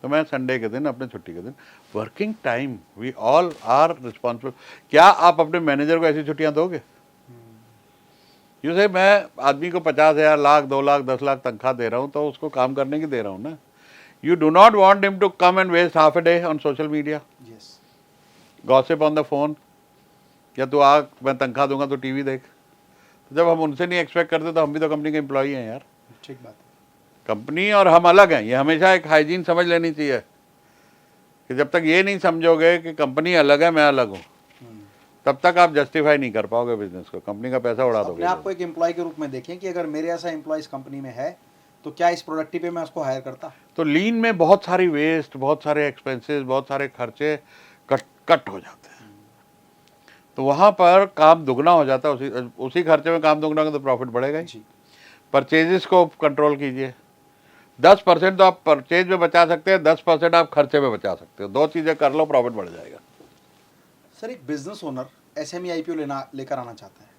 तो मैं संडे के दिन, अपने छुट्टी के दिन, working time, we all are responsible. क्या आप अपने मैनेजर को ऐसी छुट्टियां दोगे? यू से मैं आदमी को 50,000, लाख, 2 लाख, 10 लाख तनख्वाह दे रहा हूँ, तो उसको काम करने की दे रहा हूँ ना। You do not want him to come and waste half a day on social media, yes, gossip on the phone, या तू आ, मैं तनख्वाह दूंगा तो टीवी देख। तो जब हम उनसे नहीं एक्सपेक्ट करते तो हम भी तो कंपनी के एम्प्लॉई हैं यार। ठीक बात है। कंपनी और हम अलग हैं, ये हमेशा एक हाइजीन समझ लेनी चाहिए कि जब तक ये नहीं समझोगे कि कंपनी अलग है, मैं अलग हूँ, तब तक आप जस्टिफाई नहीं कर पाओगे बिजनेस को, कंपनी का पैसा उड़ा दोगे। अपने आप को एक एम्प्लॉय के रूप में देखें कि अगर मेरे ऐसा एम्प्लॉय इस कंपनी में है तो क्या इस प्रोडक्टिव पे मैं उसको हायर करता। तो लीन में बहुत सारी वेस्ट, बहुत सारे एक्सपेंसेस, बहुत सारे खर्चे कट हो जाते हैं। तो वहाँ पर काम दुगना हो जाता है, उसी खर्चे में काम दुगना हो तो प्रॉफिट बढ़ेगा ही। जी, परचेजेस को कंट्रोल कीजिए। 10% तो आप परचेज में बचा सकते हैं, 10% आप खर्चे में बचा सकते हो। 2 चीज़ें कर लो, प्रॉफिट बढ़ जाएगा। सर एक बिजनेस ओनर एसएमई आईपीओ लेकर आना चाहता है,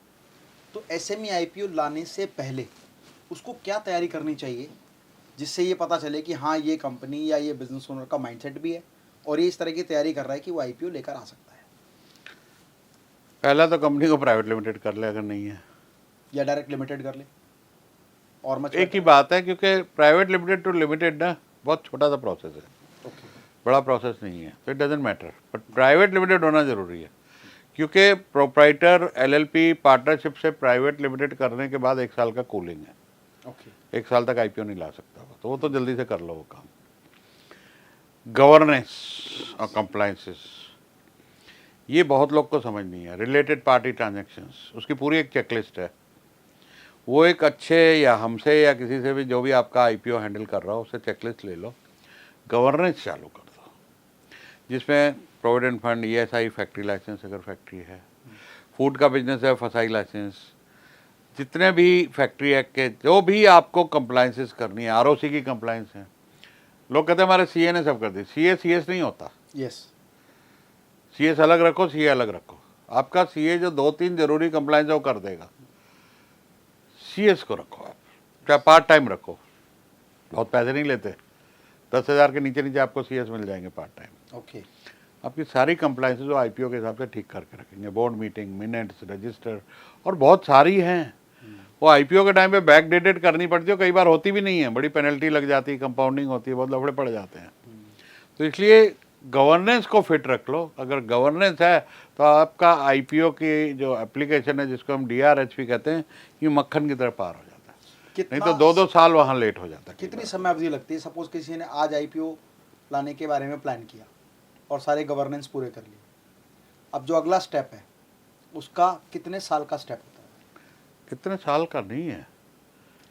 तो एसएमई आईपीओ लाने से पहले उसको क्या तैयारी करनी चाहिए जिससे ये पता चले कि हाँ ये कंपनी या ये बिजनेस ओनर का माइंडसेट भी है और ये इस तरह की तैयारी कर रहा है कि वो आईपीओ लेकर आ सकता है। पहला तो कंपनी को प्राइवेट लिमिटेड कर ले अगर नहीं है, या डायरेक्ट लिमिटेड कर ले और मच एक ही बात है, क्योंकि प्राइवेट लिमिटेड टू लिमिटेड ना बहुत छोटा सा प्रोसेस है, ओके, बड़ा प्रोसेस नहीं है, तो it doesn't matter. But private limited होना जरूरी है, क्योंकि प्रोप्राइटर एलएलपी पार्टनरशिप से प्राइवेट लिमिटेड करने के बाद 1 साल का कूलिंग है। ओके, 1 साल तक आईपीओ नहीं ला सकता वो, तो वो तो जल्दी से कर लो वो काम। गवर्नेंस और कंप्लायंसेस, ये बहुत लोग को समझ नहीं है। रिलेटेड पार्टी ट्रांजैक्शंस, उसकी पूरी एक चेकलिस्ट है। वो एक अच्छे या हमसे या किसी से भी जो भी आपका आईपीओ हैंडल कर रहा हो उससे चेकलिस्ट ले लो, गवर्नेंस चालू कर दो, जिसमें provident fund, ESI, factory license अगर फैक्ट्री है, फूड का बिजनेस है, फसाई लाइसेंस, जितने भी फैक्ट्री एक्ट के जो भी आपको कंप्लायंसेस करनी है, आरओसी की कंप्लायंस है। लोग कहते हैं हमारे सीए ने सब कर दी। सीए सीएस नहीं होता। यस, सीएस अलग रखो, सीए अलग रखो। आपका सीए जो 2-3 जरूरी कंप्लायंस है वो कर देगा, सीएस को रखो आप, चाहे पार्ट टाइम रखो, बहुत पैसे नहीं लेते, 10,000 के नीचे नीचे आपको सीएस मिल जाएंगे पार्ट टाइम। ओके, आपकी सारी कंप्लायंसेस जो आईपीओ के हिसाब से ठीक करके रखेंगे, बोर्ड मीटिंग, मिनट्स, रजिस्टर, और बहुत सारी हैं। वो आईपीओ के टाइम पे बैक डेटेड करनी पड़ती है, कई बार होती भी नहीं है, बड़ी पेनल्टी लग जाती है, कंपाउंडिंग होती है, बहुत लफड़े पड़ जाते हैं। तो इसलिए गवर्नेंस को फिट रख लो। अगर गवर्नेंस है तो आपका आईपीओ की जो एप्लीकेशन है, जिसको हम डीआरएचपी कहते हैं, ये मक्खन की तरह पार हो जाता है। नहीं तो 2-2 साल वहाँ लेट हो जाता है। कितनी समय अवधि लगती है? सपोज किसी ने आज आईपीओ लाने के बारे में प्लान किया और सारे गवर्नेंस पूरे कर लिए, अब जो अगला स्टेप है उसका कितने साल का स्टेप होता है? कितने साल का नहीं है,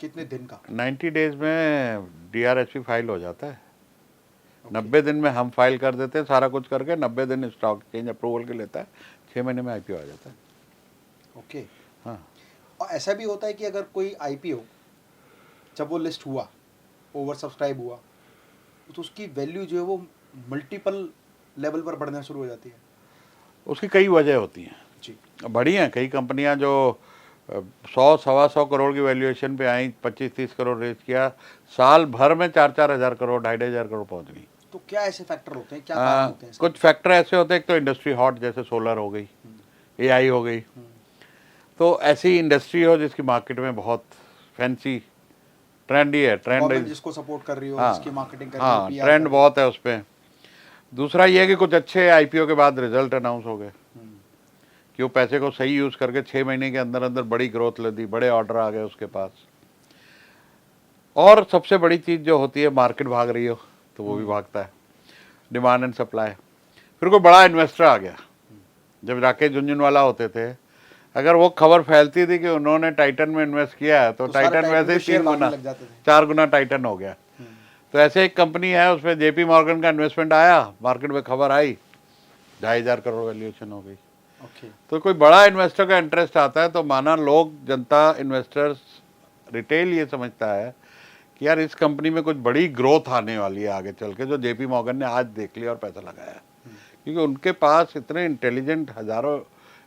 कितने दिन का? 90 डेज में डीआरएचपी फाइल हो जाता है। 90 दिन में हम फाइल कर देते हैं, सारा कुछ करके 90 दिन स्टॉक एक्सचेंज अप्रूवल के लेता है, 6 महीने में आईपीओ आ जाता है। ओके, हाँ, और ऐसा भी होता है कि अगर कोई आईपीओ जब वो लिस्ट हुआ, ओवर सब्सक्राइब हुआ, तो उसकी वैल्यू जो है वो मल्टीपल लेवल पर बढ़ना शुरू हो जाती है? उसकी कई वजह होती हैं जी, बड़ी हैं। कई कंपनियां जो 100-125 करोड़ की वैल्यूएशन पे आई, 25-30 करोड़ रेज किया, साल भर में 4-4 हज़ार करोड़, 2,500 करोड़ पहुंच गई। तो क्या ऐसे फैक्टर होते हैं, क्या कारण होते हैं इसके? कुछ फैक्टर ऐसे होते हैं, एक तो इंडस्ट्री हॉट, जैसे सोलर हो गई, एआई हो गई, तो ऐसी इंडस्ट्री हो जिसकी मार्केट में बहुत फैंसी ट्रेंडी है, गवर्नमेंट जिसको सपोर्ट कर रही हो, हाँ, जिसकी मार्केटिंग कर रही हाँ, हो, PR ट्रेंड कर रही बहुत है उस पर। दूसरा ये है कि कुछ अच्छे आईपीओ के बाद रिजल्ट अनाउंस हो गए, कि वो पैसे को सही यूज़ करके 6 महीने के अंदर अंदर बड़ी ग्रोथ ले दी, बड़े ऑर्डर आ गए उसके पास। और सबसे बड़ी चीज़ जो होती है, मार्केट भाग रही हो तो वो भी भागता है, डिमांड एंड सप्लाई। फिर कोई बड़ा इन्वेस्टर आ गया, जब राकेश झुनझुनवाला होते थे, अगर वो खबर फैलती थी कि उन्होंने टाइटन में इन्वेस्ट किया है, तो टाइटन वैसे ही 3 गुना 4 गुना टाइटन हो गया। तो ऐसे एक कंपनी है, उसमें जेपी मॉर्गन का इन्वेस्टमेंट आया, मार्केट में खबर आई, 2,500 करोड़ वैल्यूएशन हो गई। ओके, तो कोई बड़ा इन्वेस्टर का इंटरेस्ट आता है तो माना लोग, जनता, इन्वेस्टर्स, रिटेल ये समझता है कि यार इस कंपनी में कुछ बड़ी ग्रोथ आने वाली है आगे चल के, जो जेपी मॉर्गन ने आज देख लिया और पैसा लगाया, क्योंकि उनके पास इतने इंटेलिजेंट हज़ारों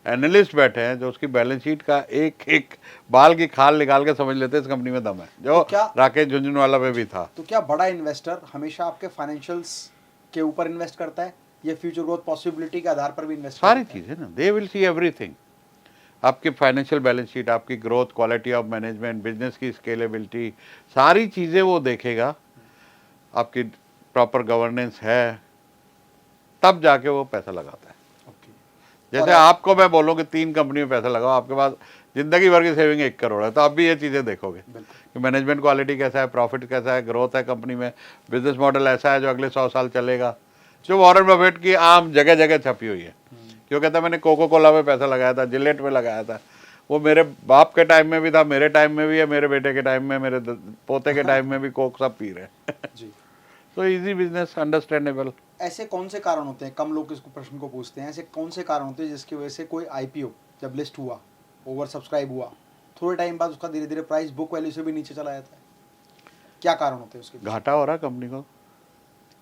एनालिस्ट बैठे हैं जो उसकी बैलेंस शीट का एक एक बाल की खाल निकाल के समझ लेते हैं इस कंपनी में दम है, जो राकेश झुंझुनवाला पे भी था। तो क्या बड़ा इन्वेस्टर हमेशा आपके फाइनेंशियल्स के ऊपर इन्वेस्ट करता है या फ्यूचर ग्रोथ पॉसिबिलिटी के आधार पर भी इन्वेस्ट सारी चीज़ें ना, दे विल सी एवरीथिंग। आपकी फाइनेंशियल बैलेंस शीट, आपकी growth, quality of management, business की स्केलेबिलिटी, सारी चीज़ें वो देखेगा। आपकी प्रॉपर गवर्नेंस है, तब जाके वो पैसा लगाता है। जैसे आपको मैं बोलूँ कि 3 कंपनी में पैसा लगाओ, आपके पास जिंदगी भर की सेविंग 1 करोड़ है, तो आप भी ये चीज़ें देखोगे कि मैनेजमेंट क्वालिटी कैसा है, प्रॉफिट कैसा है, ग्रोथ है कंपनी में, बिजनेस मॉडल ऐसा है जो अगले 100 साल चलेगा। जो वॉरेन बफेट की आम जगह जगह छपी हुई है। क्यों कहता है मैंने कोको कोला में पैसा लगाया था, जिलेट में लगाया था, वो मेरे बाप के टाइम में भी था, मेरे टाइम में भी है, मेरे बेटे के टाइम में, मेरे पोते के टाइम में भी कोक सब पी रहे हैं। तो इजी बिजनेस, अंडरस्टैंडेबल। ऐसे कौन से कारण होते हैं, कम लोग इसको प्रश्न को पूछते हैं, ऐसे कौन से कारण होते हैं जिसकी वजह से कोई आईपीओ जब लिस्ट हुआ, ओवर सब्सक्राइब हुआ, थोड़े टाइम बाद उसका धीरे धीरे प्राइस बुक वैल्यू से भी नीचे चला जाता है? क्या कारण होते हैं उसके? घाटा हो रहा है कंपनी को।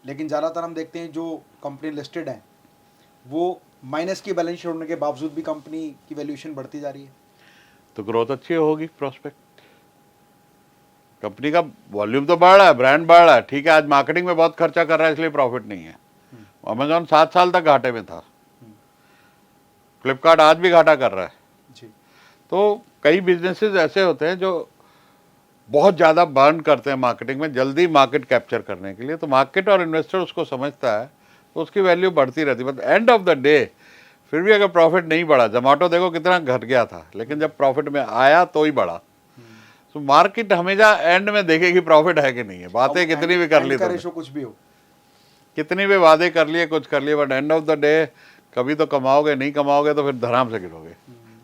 लेकिन ज़्यादातर हम देखते हैं जो कंपनी लिस्टेड है वो माइनस की बैलेंस शीट होने के बावजूद भी कंपनी की वैल्यूएशन बढ़ती जा रही है। तो ग्रोथ अच्छी होगी, प्रोस्पेक्ट, कंपनी का वॉल्यूम तो बढ़ रहा है, ब्रांड बढ़ रहा है, ठीक है। आज मार्केटिंग में बहुत खर्चा कर रहा है इसलिए प्रॉफिट नहीं है। अमेजॉन 7 साल तक घाटे में था, फ्लिपकार्ट आज भी घाटा कर रहा है जी। तो कई बिजनेसेस ऐसे होते हैं जो बहुत ज़्यादा बर्न करते हैं मार्केटिंग में, जल्दी मार्केट कैप्चर करने के लिए। तो मार्केट और इन्वेस्टर उसको समझता है तो उसकी वैल्यू बढ़ती रहती है। But end of the day फिर भी अगर प्रॉफिट नहीं बढ़ा, जोमेटो देखो कितना घट गया था, लेकिन जब प्रॉफिट में आया तो ही बढ़ा। तो मार्केट हमेशा एंड में देखेगी प्रॉफिट है कि नहीं है। बातें कितनी भी कर ली, तो कुछ भी हो, कितनी भी वादे कर लिए, कुछ कर लिए, but end of the day कभी तो कमाओगे, नहीं कमाओगे तो फिर धराम से गिरोगे।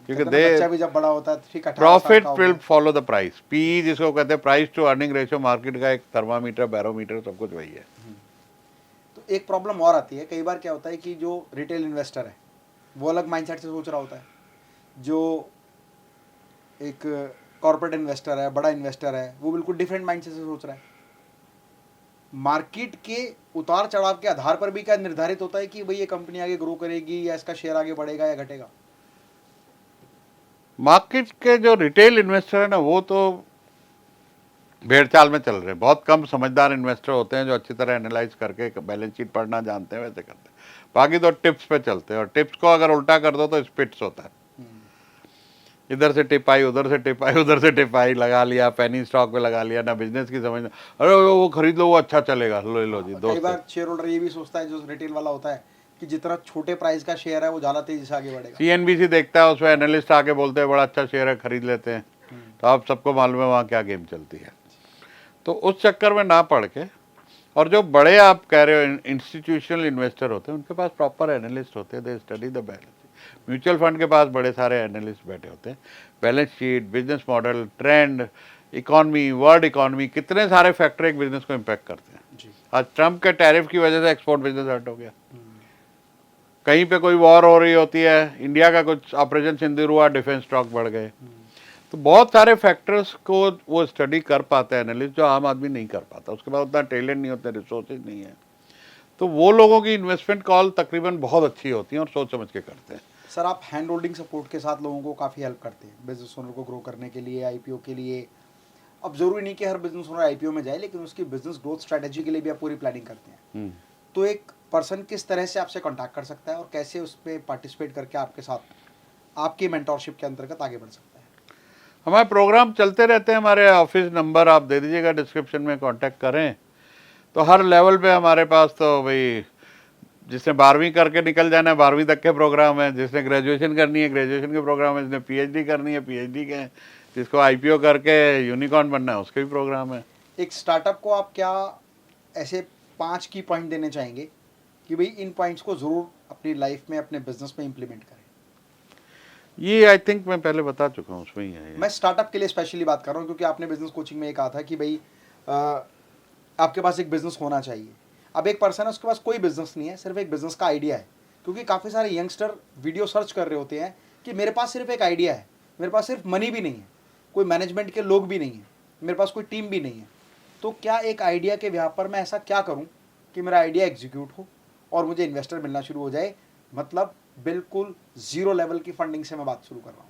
क्योंकि बच्चा भी जब बड़ा होता है ठीक है, profit will follow the price. P जिसको कहते हैं, price to earning ratio, market का एक थर्मामीटर, बैरोमीटर, सब कुछ वही है। तो एक प्रॉब्लम और आती है, कई बार क्या होता है कि जो रिटेल इन्वेस्टर है वो अलग माइंडसेट से सोच रहा होता है, जो एक कॉर्पोरेट इन्वेस्टर है, बड़ा इन्वेस्टर है, वो बिल्कुल डिफरेंट माइंडसेट से सोच रहा है। मार्केट के उतार चढ़ाव के आधार पर भी क्या निर्धारित होता है कि भाई ये कंपनी आगे ग्रो करेगी या इसका शेयर आगे बढ़ेगा या घटेगा? मार्केट के जो रिटेल इन्वेस्टर है ना, वो तो भेड़ चाल में चल रहे हैं। बहुत कम समझदार इन्वेस्टर होते हैं जो अच्छी तरह एनालाइज करके बैलेंस शीट पढ़ना जानते हैं, वैसे करते हैं। बाकी तो टिप्स पे चलते हैं, और टिप्स को अगर उल्टा कर दो तो स्पिट्स होता है। इधर से टिप आई, उधर से टिप आई, उधर से टिप आई, लगा लिया, पेनी स्टॉक पे लगा लिया, ना बिजनेस की समझ, अरे वो खरीद लो, वो अच्छा चलेगा, लो जी। कई बार शेयर होल्डर ये भी सोचता है, जो रिटेल वाला होता है, कि जितना छोटे प्राइस का शेयर है वो ज़्यादा तेजी से आगे बढ़ेगा। CNBC देखता है, उसमें एनालिस्ट आके बोलते हैं बड़ा अच्छा शेयर है, खरीद लेते हैं। तो आप सबको मालूम है वहाँ क्या गेम चलती है। तो उस चक्कर में ना पड़ के, और जो बड़े आप कह रहे हो इंस्टीट्यूशनल इन्वेस्टर होते हैं, उनके पास प्रॉपर एनालिस्ट होते हैं, they study the balance. Mutual fund के पास बड़े सारे एनालिस्ट बैठे होते हैं, balance sheet, business model, trend, economy, world economy, कितने सारे फैक्टर एक बिजनेस को इम्पैक्ट करते हैं। आज ट्रम्प के टैरिफ की वजह से एक्सपोर्ट बिजनेस हट हो गया, कहीं पे कोई वॉर हो रही होती है, इंडिया का कुछ ऑपरेशन सिंदूर हुआ, डिफेंस स्टॉक बढ़ गए। तो बहुत सारे फैक्टर्स को वो स्टडी कर पाते हैं एनालिस्ट, जो आम आदमी नहीं कर पाता। उसके बाद उतना टैलेंट नहीं होता, रिसोर्सेज नहीं है। तो वो लोगों की इन्वेस्टमेंट कॉल तकरीबन बहुत अच्छी होती है और सोच समझ के करते हैं। सर, आप हैंड होल्डिंग सपोर्ट के साथ लोगों को काफ़ी हेल्प करते हैं बिजनेस ओनर को ग्रो करने के लिए, आईपीओ के लिए। अब ज़रूरी नहीं कि हर बिजनेस ओनर आईपीओ में जाए, लेकिन उसकी बिजनेस ग्रोथ स्ट्रैटेजी के लिए भी आप पूरी प्लानिंग करते हैं। तो एक पर्सन किस तरह से आपसे कांटेक्ट कर सकता है और कैसे उस पर पार्टिसिपेट करके आपके साथ आपकी मेंटोरशिप के अंतर्गत आगे बढ़ सकता है? हमारे प्रोग्राम चलते रहते हैं। हमारे ऑफिस नंबर आप दे दीजिएगा, डिस्क्रिप्शन में कांटेक्ट करें। तो हर लेवल पे हमारे पास तो भाई, जिसने 12वीं करके निकल जाना है 12वीं तक के प्रोग्राम है, जिसने ग्रेजुएशन करनी है ग्रेजुएशन के प्रोग्राम है, जिसने PhD करनी है PhD के, जिसको IPO करके यूनिकॉर्न बनना है उसके भी प्रोग्राम है। एक स्टार्टअप को आप क्या ऐसे 5 की पॉइंट देने चाहेंगे कि भाई इन पॉइंट्स को ज़रूर अपनी लाइफ में, अपने बिजनेस में इम्प्लीमेंट करें? ये आई थिंक मैं पहले बता चुका हूँ, उसमें ही है। मैं स्टार्टअप के लिए स्पेशली बात कर रहा हूँ, क्योंकि आपने बिजनेस कोचिंग में ये कहा था कि भाई आपके पास एक बिजनेस होना चाहिए। अब एक पर्सन है, उसके पास कोई बिजनेस नहीं है, सिर्फ एक बिजनेस का आइडिया है। क्योंकि काफ़ी सारे यंगस्टर वीडियो सर्च कर रहे होते हैं कि मेरे पास सिर्फ एक आइडिया है, मेरे पास सिर्फ मनी भी नहीं है, कोई मैनेजमेंट के लोग भी नहीं है, मेरे पास कोई टीम भी नहीं है। तो क्या एक आइडिया के व्यापार पर मैं ऐसा क्या करूँ कि मेरा आइडिया एग्जीक्यूट हो और मुझे इन्वेस्टर मिलना शुरू हो जाए, मतलब बिल्कुल जीरो लेवल की फंडिंग से मैं बात शुरू कर रहा हूँ।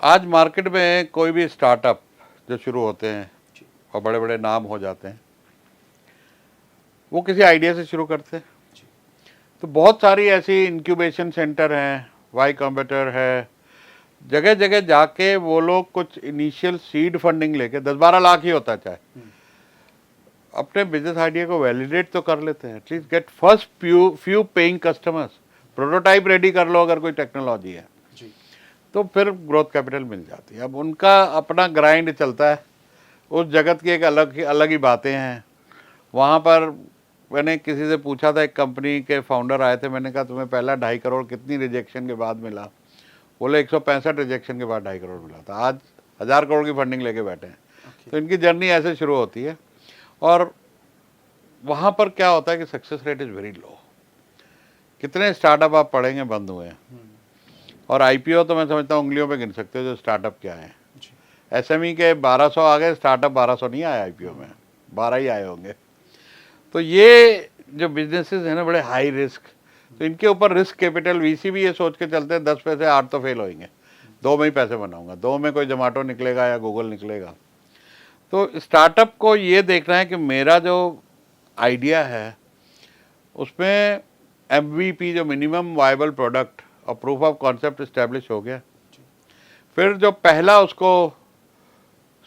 आज मार्केट में कोई भी स्टार्टअप जो शुरू होते हैं जी। और बड़े बड़े नाम हो जाते हैं, वो किसी आइडिया से शुरू करते हैं। जी। तो बहुत सारी ऐसी इंक्यूबेशन सेंटर हैं, वाई कॉम्पिटिटर है, जगह जगह जाके वो लोग कुछ इनिशियल सीड फंडिंग लेके 10-12 लाख ही होता है चाहे, अपने बिजनेस आइडिया को वैलिडेट तो कर लेते हैं, at least get first few paying customers, prototype ready कर लो अगर कोई टेक्नोलॉजी है जी। तो फिर ग्रोथ कैपिटल मिल जाती है। अब उनका अपना ग्राइंड चलता है, उस जगत की एक अलग ही बातें हैं। वहाँ पर मैंने किसी से पूछा था, एक कंपनी के फाउंडर आए थे, मैंने कहा तुम्हें पहला 2.5 करोड़ कितनी रिजेक्शन के बाद मिला? बोले 165 रिजेक्शन के बाद 2.5 करोड़ मिला था। आज 1000 करोड़ की फंडिंग लेके बैठे हैं। तो इनकी जर्नी ऐसे शुरू होती है। और वहाँ पर क्या होता है कि success rate is very low. कितने स्टार्टअप आप पढ़ेंगे बंद हुए हैं, और आईपीओ तो मैं समझता हूँ उंगलियों पे गिन सकते हो जो स्टार्टअप क्या है। एसएमई के 1200 आ गए, स्टार्टअप 1200 नहीं आया आईपीओ में, 12 ही आए होंगे। तो ये जो बिजनेसेस हैं ना, बड़े हाई रिस्क, तो इनके ऊपर रिस्क कैपिटल, वीसी भी ये सोच के चलते हैं 10 पैसे 8 तो फेल होंगे, 2 में ही पैसे बनाऊंगा, 2 में कोई जोमेटो निकलेगा या गूगल निकलेगा। तो स्टार्टअप को ये देखना है कि मेरा जो आइडिया है उसमें MVP जो मिनिमम वायबल प्रोडक्ट और प्रूफ ऑफ कॉन्सेप्ट इस्टेब्लिश हो गया, फिर जो पहला उसको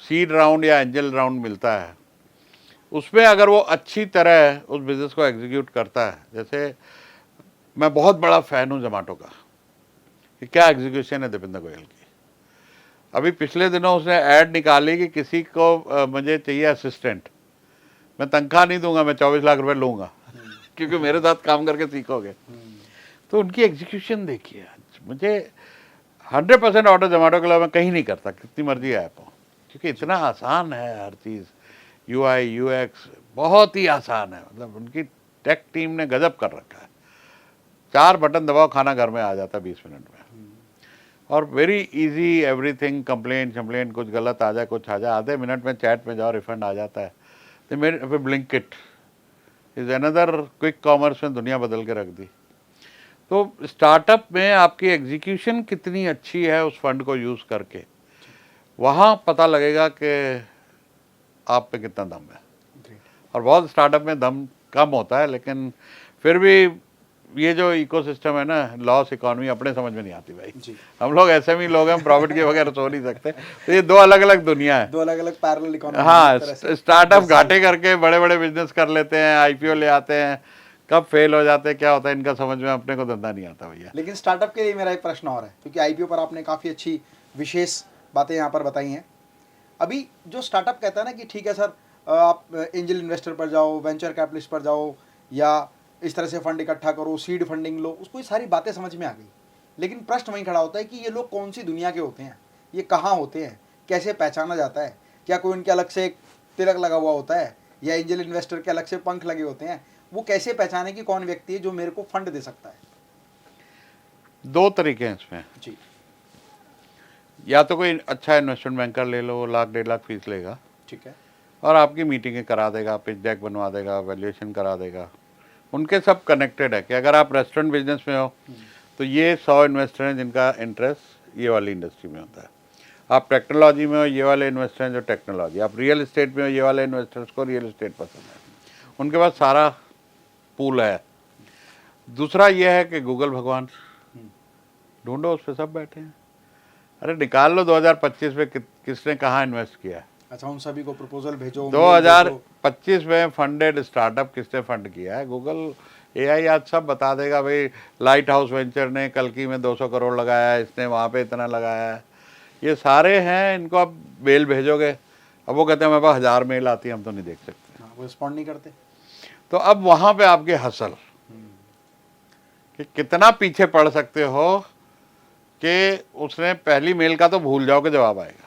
सीड राउंड या एंजल राउंड मिलता है, उसमें अगर वो अच्छी तरह उस बिज़नेस को एग्जीक्यूट करता है। जैसे मैं बहुत बड़ा फ़ैन हूँ जोमेटो का, कि क्या एग्जीक्यूशन है दीपेंद्र गोयल की। अभी पिछले दिनों उसने ऐड निकाली कि किसी को मुझे चाहिए असिस्टेंट, मैं तनख्वाह नहीं दूंगा, मैं 24 लाख रुपए लूँगा क्योंकि मेरे साथ काम करके सीखोगे। तो उनकी एग्जीक्यूशन देखिए। आज मुझे 100% ऑर्डर जोमेटो के अलावा मैं कहीं नहीं करता, कितनी मर्जी ऐप हो, क्योंकि इतना आसान है हर चीज़। UI UX बहुत ही आसान है, मतलब उनकी टेक टीम ने गजब कर रखा है। 4 बटन दबाओ, खाना घर में आ जाता है 20 मिनट में, और वेरी इजी एवरीथिंग। कंप्लेंट कुछ गलत आ जाए, कुछ आ जाए, आधे मिनट में चैट में जाओ, रिफंड आ जाता है। तो मेरे Blinkit is another quick commerce में दुनिया बदल के रख दी। तो स्टार्टअप में आपकी एग्जीक्यूशन कितनी अच्छी है उस फंड को यूज़ करके, वहाँ पता लगेगा कि आप पे कितना दम है। और बहुत स्टार्टअप में दम कम होता है, लेकिन फिर भी ये जो इकोसिस्टम है ना, लॉस इकोनॉमी अपने समझ में नहीं आती भाई जी। हम लोग SME लोग हैं, प्रॉफिट के बगैर सो नहीं सकते। तो ये 2 अलग अलग दुनिया है, 2 अलग अलग पैरेलल इकोनॉमी। हाँ, स्टार्टअप घाटे करके बड़े बड़े बिजनेस कर लेते हैं, आईपीओ ले आते हैं, कब फेल हो जाते हैं, क्या होता है इनका समझ में अपने को धंधा नहीं आता भैया। लेकिन स्टार्टअप के लिए मेरा एक प्रश्न और है, क्योंकि आईपीओ पर आपने काफ़ी अच्छी विशेष बातें यहाँ पर बताई हैं। अभी जो स्टार्टअप कहता है ना कि ठीक है सर, आप एंजल इन्वेस्टर पर जाओ, वेंचर कैपिटलिस्ट पर जाओ, या इस तरह से फंड इकट्ठा करो, सीड फंडिंग लो, उसको ये सारी बातें समझ में आ गई। लेकिन प्रश्न वहीं खड़ा होता है कि ये लोग कौन सी दुनिया के होते हैं, ये कहाँ होते हैं, कैसे पहचाना जाता है? क्या कोई उनके अलग से एक तिलक लगा हुआ होता है, या एंजल इन्वेस्टर के अलग से पंख लगे होते हैं? वो कैसे पहचाने कि कौन व्यक्ति है जो मेरे को फंड दे सकता है? 2 तरीके हैं इसमें जी। या तो कोई अच्छा इन्वेस्टमेंट बैंकर ले लो, 1 लाख 1.5 लाख फीस लेगा, ठीक है, और आपकी मीटिंगें करा देगा, पिच डेक बनवा देगा, वैल्यूएशन करा देगा। उनके सब कनेक्टेड है कि अगर आप रेस्टोरेंट बिजनेस में हो तो ये 100 इन्वेस्टर हैं जिनका इंटरेस्ट ये वाली इंडस्ट्री में होता है। आप टेक्नोलॉजी में हो, ये वाले इन्वेस्टर हैं जो टेक्नोलॉजी। आप रियल एस्टेट में हो, ये वाले इन्वेस्टर्स को रियल एस्टेट पसंद है। उनके पास सारा पूल है। दूसरा ये है कि गूगल भगवान, ढूंढो, उस पर सब बैठे हैं। अरे निकाल लो 2025 में किसने कहाँ इन्वेस्ट किया है। अच्छा, उन सभी को प्रपोजल भेजो। 2025 में फंडेड स्टार्टअप किसने फंड किया है? गूगल AI आज सब बता देगा भाई। लाइट हाउस वेंचर ने कल्कि में 200 करोड़ लगाया है, इसने वहाँ पे इतना लगाया है, ये सारे हैं। इनको आप मेल भेजोगे, अब वो कहते हैं मेरे पास 1000 मेल आती है, हम तो नहीं देख सकते। वो रिस्पॉन्ड नहीं करते। तो अब वहाँ पे आपके हसल कि कितना पीछे पड़ सकते हो कि उसने पहली मेल का तो भूल जाओ कि जवाब आएगा।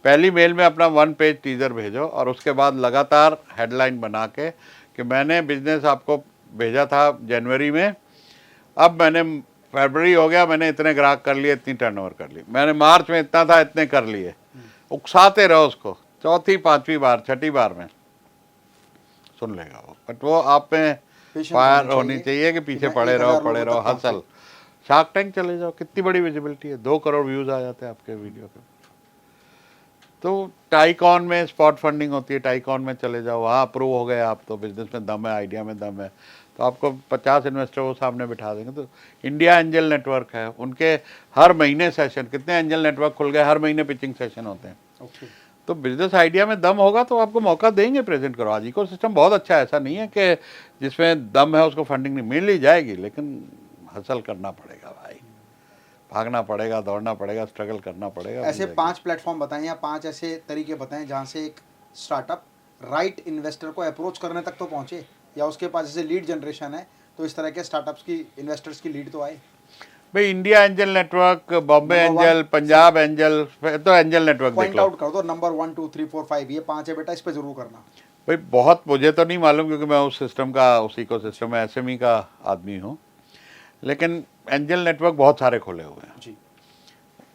पहली मेल में अपना 1 पेज टीजर भेजो, और उसके बाद लगातार हेडलाइन बना के कि मैंने बिजनेस आपको भेजा था जनवरी में, अब मैंने फरवरी हो गया, मैंने इतने ग्राहक कर लिए, इतनी टर्नओवर कर ली, मैंने मार्च में इतना था, इतने कर लिए। उकसाते रहो उसको, 4थी 5वीं बार 6ठी बार में सुन लेगा वो। बट वो आप में Patience फायर होनी होनी चाहिए चाहिए कि कि पीछे मैं पड़े 1000 रहो लोगों पड़े तक रहो, पहुंचूं। हसल। शार्क टैंक चले जाओ, कितनी बड़ी विजिबिलिटी है, 2 करोड़ व्यूज आ जाते हैं आपके वीडियो पे। तो टाइकॉन में स्पॉट फंडिंग होती है, टाइकॉन में चले जाओ, वहाँ अप्रूव हो गए आप तो बिजनेस में दम है, आइडिया में दम है, तो आपको 50 इन्वेस्टर वो सामने बिठा देंगे। तो इंडिया एंजल नेटवर्क है, उनके हर महीने सेशन, कितने एंजल नेटवर्क खुल गए, हर महीने पिचिंग सेशन होते हैं। ओके। तो बिजनेस आइडिया में दम होगा तो आपको मौका देंगे प्रेजेंट करो। आज इकोसिस्टम बहुत अच्छा है, ऐसा नहीं है कि जिसमें दम है उसको फंडिंग नहीं मिल ही जाएगी, लेकिन हसल करना पड़ेगा भाई, भागना पड़ेगा, दौड़ना पड़ेगा, स्ट्रगल करना पड़ेगा। मिल ऐसे जाएगी। 5 प्लेटफॉर्म बताएं या 5 ऐसे तरीके बताएं जहां से एक स्टार्टअप राइट इन्वेस्टर को अप्रोच करने तक तो पहुंचे, या उसके पास जैसे लीड जनरेशन है तो इस तरह के स्टार्टअप्स की इन्वेस्टर्स की लीड तो आए। भाई India angel network, Bombay number angel, 1 Punjab angel, तो एंजल नेटवर्क देख पॉइंट लो। आउट कर दो, नंबर 1 2 3 4 5 ये 5 है बेटा, इस पे जरूर करना। भाई बहुत मुझे तो नहीं मालूम क्योंकि मैं उस सिस्टम का, उस इकोसिस्टम में एसएमई का आदमी हूँ, लेकिन एंजल नेटवर्क बहुत सारे खुले हुए हैं, जी।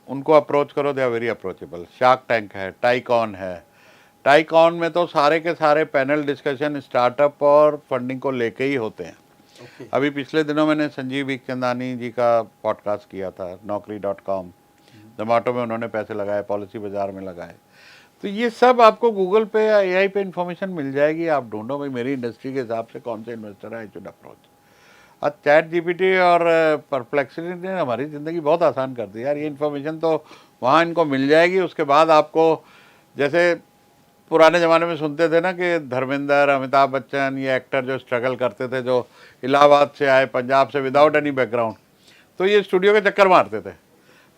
उनको अप्रोच करो, they are very approachable. Shark Tank है, टाइकॉन है, टाइकॉन में तो सारे के सारे पैनल डिस्कशन स्टार्टअप और फंडिंग को लेके ही होते हैं। ओके। अभी पिछले दिनों मैंने संजीव बिखचंदानी जी का पॉडकास्ट किया था, Naukri.com, जोमेटो में उन्होंने पैसे लगाए, पॉलिसी बाजार में लगाए। तो ये सब आपको गूगल पे या एआई पे इन्फॉर्मेशन मिल जाएगी, आप ढूंढो भाई मेरी इंडस्ट्री के हिसाब से कौन से इन्वेस्टर है, आई शुड अप्रोच। आज चैट जीपीटी और परप्लेक्सिटी ने हमारी ज़िंदगी बहुत आसान कर दी यार, ये इन्फॉर्मेशन तो वहाँ इनको मिल जाएगी। उसके बाद आपको, जैसे पुराने ज़माने में सुनते थे ना कि धर्मेंद्र, अमिताभ बच्चन, ये एक्टर जो स्ट्रगल करते थे, जो इलाहाबाद से आए, पंजाब से, विदाउट एनी बैकग्राउंड, तो ये स्टूडियो के चक्कर मारते थे।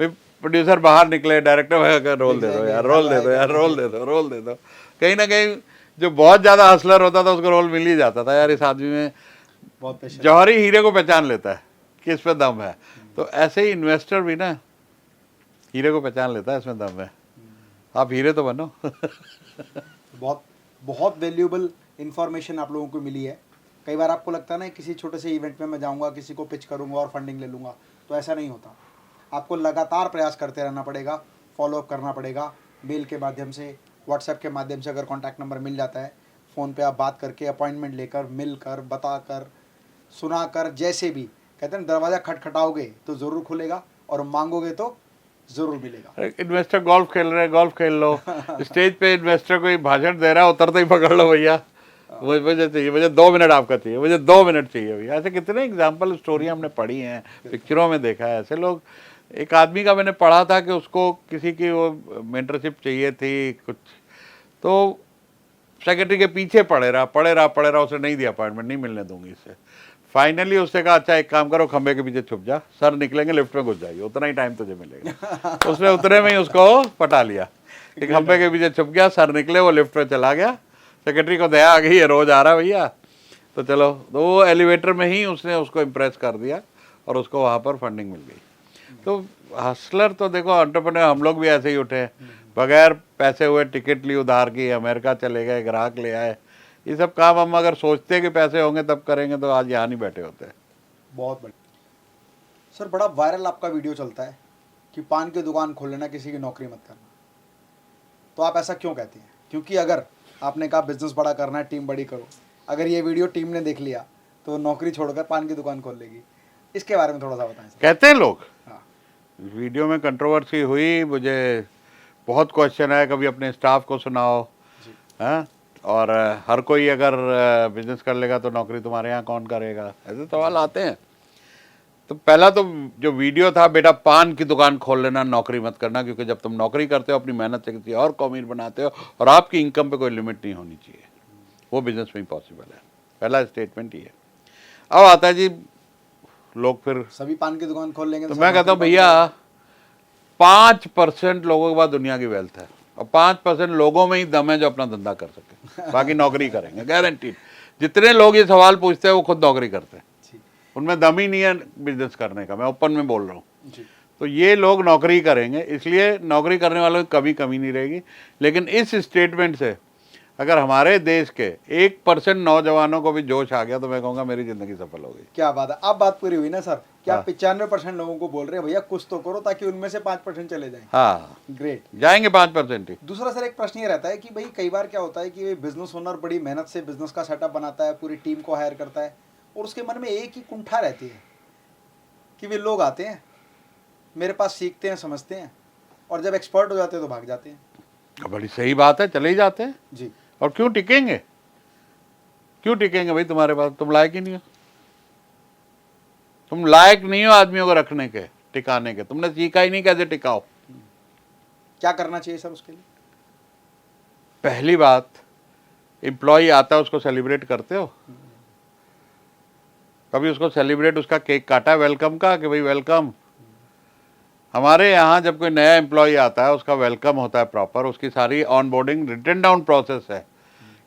फिर प्रोड्यूसर बाहर निकले, डायरेक्टर भाई अगर रोल दे दो यार, रोल दे दो यार, रोल दे दो, रोल दे दो। कहीं ना कहीं जो बहुत ज़्यादा हसलर होता था उसको रोल मिल ही जाता था यार, इस आदमी में बहुत पेशेंस। जौहरी हीरे को पहचान लेता है कि इस पे दम है। तो ऐसे ही इन्वेस्टर भी ना हीरे को पहचान लेता है, इसमें दम है, आप हीरे तो बनो। बहुत बहुत वैल्यूएबल इंफॉर्मेशन आप लोगों को मिली है। कई बार आपको लगता है ना किसी छोटे से इवेंट में मैं जाऊंगा, किसी को पिच करूंगा और फंडिंग ले लूंगा, तो ऐसा नहीं होता। आपको लगातार प्रयास करते रहना पड़ेगा, फॉलोअप करना पड़ेगा, मेल के माध्यम से, व्हाट्सएप के माध्यम से, अगर कॉन्टैक्ट नंबर मिल जाता है, फ़ोन पे आप बात करके, अपॉइंटमेंट लेकर, मिलकर, बताकर, सुनाकर, जैसे भी कहते हैं दरवाज़ा खटखटाओगे तो ज़रूर खुलेगा और मांगोगे तो ज़रूर मिलेगा। इन्वेस्टर गोल्फ खेल रहे हैं, गोल्फ खेल लो। स्टेज पे इन्वेस्टर कोई भाषण दे रहा है, उतरते ही पकड़ लो भैया, मुझे चाहिए, मुझे 2 मिनट आपका चाहिए, मुझे 2 मिनट चाहिए भैया। ऐसे कितने एग्जाम्पल स्टोरी हमने पढ़ी हैं, पिक्चरों में देखा है ऐसे लोग। एक आदमी का मैंने पढ़ा था कि उसको किसी की वो मेंटरशिप चाहिए थी कुछ, तो सेक्रेटरी के पीछे पड़े रहा, उसे नहीं दिया अपॉइंटमेंट, नहीं मिलने दूंगी इससे। फाइनली उसने कहा अच्छा एक काम करो, खंबे के पीछे छुप जा, सर निकलेंगे लिफ्ट में घुस जाइए, उतना ही टाइम तुझे मिलेगा। उसने उतने में ही उसको पटा लिया कि खंबे के पीछे छुप गया, सर निकले, वो लिफ्ट में चला गया। सेक्रेटरी को दया आ गई, ये रोज आ रहा भैया, तो चलो, तो वो एलिवेटर में ही उसने उसको इम्प्रेस कर दिया और उसको वहाँ पर फंडिंग मिल गई। तो हसलर तो देखो, एंटरप्रेन्योर हम लोग भी ऐसे ही उठे, बगैर पैसे हुए टिकट ली उधार की, अमेरिका चले गए, ग्राहक ले आए। ये सब काम हम अगर सोचते कि पैसे होंगे तब करेंगे तो आज यहाँ नहीं बैठे होते। बहुत बढ़िया सर। बड़ा वायरल आपका वीडियो चलता है कि पान की दुकान खोल लेना, किसी की नौकरी मत करना, तो आप ऐसा क्यों कहते हैं? क्योंकि अगर आपने कहा बिजनेस बड़ा करना है, टीम बड़ी करो, अगर ये वीडियो टीम ने देख लिया तो नौकरी छोड़कर पान की दुकान खोल लेगी। इसके बारे में थोड़ा सा बताएं सर। कहते हैं लोग। हाँ। वीडियो में कंट्रोवर्सी हुई, मुझे बहुत क्वेश्चन आया, कभी अपने स्टाफ को सुनाओ, हाँ, और हर कोई अगर बिजनेस कर लेगा तो नौकरी तुम्हारे यहाँ कौन करेगा, ऐसे सवाल आते हैं। तो पहला तो जो वीडियो था, बेटा पान की दुकान खोल लेना, नौकरी मत करना, क्योंकि जब तुम नौकरी करते हो अपनी मेहनत से किसी और को अमीर बनाते हो और आपकी इनकम पे कोई लिमिट नहीं होनी चाहिए, वो बिजनेस में ही पॉसिबल है। पहला स्टेटमेंट ही है। अब आता है जी लोग फिर सभी पान की दुकान खोल लेंगे तो मैं कहता हूँ भैया 5% लोगों के पास दुनिया की वेल्थ है और 5% लोगों में ही दम है जो अपना धंधा कर सके, बाकी नौकरी करेंगे गारंटीड। जितने लोग ये सवाल पूछते हैं वो खुद नौकरी करते हैं, उनमें दम ही नहीं है बिजनेस करने का, मैं ओपन में बोल रहा हूँ। तो ये लोग नौकरी करेंगे, इसलिए नौकरी करने वालों की कमी नहीं रहेगी। लेकिन इस स्टेटमेंट से अगर हमारे देश के 1% नौजवानों को भी जोश आ गया तो मैं कहूँगा मेरी ज़िंदगी सफल हो गई। क्या बात है, अब बात पूरी हुई ना सर? क्या 95% लोगों को बोल रहे हैं भैया कुछ तो करो ताकि उनमें से 5% चले जाएं? हाँ, ग्रेट, जाएंगे 5% ही। दूसरा सर एक प्रश्न ये रहता है कि भाई कई बार क्या होता है कि बिजनेस ओनर बड़ी मेहनत से बिजनेस का सेटअप बनाता है, पूरी टीम को हायर करता है, और उसके मन में एक ही कुंठा रहती है कि वे लोग आते हैं मेरे पास, सीखते हैं, समझते हैं, और जब एक्सपर्ट हो जाते हैं तो भाग जाते हैं। बड़ी सही बात है, चले ही जाते हैं जी। और क्यों टिकेंगे, क्यों टिकेंगे भाई? तुम्हारे पास तुम लायक ही नहीं हो, तुम लायक नहीं हो आदमियों को रखने के, टिकाने के। तुमने सीखा ही नहीं कैसे टिकाओ। क्या करना चाहिए सर उसके लिए? पहली बात, एम्प्लॉय आता है उसको सेलिब्रेट करते हो? कभी उसको सेलिब्रेट, उसका केक काटा वेलकम का कि भाई वेलकम? हमारे यहाँ जब कोई नया एम्प्लॉय आता है उसका वेलकम होता है प्रॉपर, उसकी सारी onboarding written down process है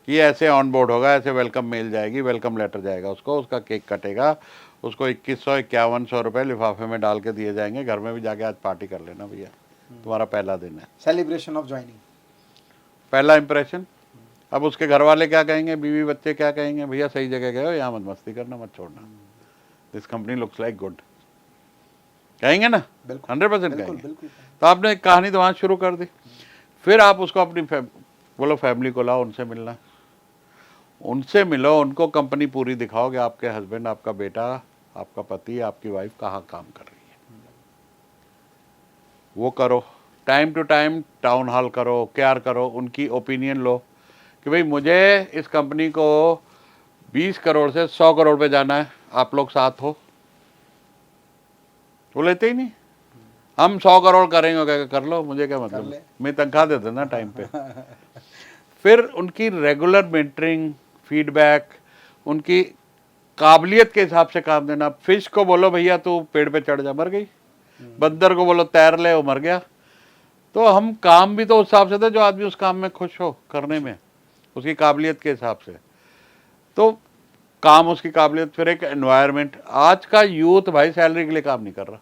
कि ये ऐसे ऑन बोर्ड होगा, ऐसे वेलकम मेल जाएगी, वेलकम लेटर जाएगा उसको, उसका केक कटेगा, उसको 2100-5100 रुपये लिफाफे में डाल के दिए जाएंगे। घर में भी जाके आज पार्टी कर लेना भैया, तुम्हारा पहला दिन है, सेलिब्रेशन ऑफ ज्वाइनिंग, पहला इंप्रेशन। अब उसके घर वाले क्या कहेंगे, बीवी बच्चे क्या कहेंगे? भैया सही जगह गए हो, यहाँ मत मस्ती करना, मत छोड़ना, this company looks like good, कहेंगे ना? 100% कहेंगे। तो आपने एक कहानी तो वहाँ शुरू कर दी। फिर आप उसको अपनी बोलो फैमिली को लाओ, उनसे मिलना, उनसे मिलो, उनको कंपनी पूरी दिखाओ कि आपके हस्बैंड, आपका बेटा, आपका पति, आपकी वाइफ कहाँ काम कर रही है, वो करो। Time to time town hall करो, केयर करो, उनकी ओपिनियन लो कि भाई मुझे इस कंपनी को 20 करोड़ से 100 करोड़ पे जाना है, आप लोग साथ हो? वो लेते ही नहीं, हम 100 करोड़ करेंगे, क्या कर लो, मुझे क्या मतलब, मैं तनख्वाह दे देना टाइम पे। फिर उनकी रेगुलर मेंटरिंग, फीडबैक, उनकी काबिलियत के हिसाब से काम देना। फिश को बोलो भैया तू पेड़ पे चढ़ जा, मर गई। बंदर को बोलो तैर ले, वो मर गया। तो हम काम भी तो उस हिसाब से थे जो आदमी उस काम में खुश हो करने में, उसकी काबिलियत के हिसाब से। तो काम, उसकी काबिलियत, फिर एक एनवायरनमेंट। आज का यूथ भाई सैलरी के लिए काम नहीं कर रहा,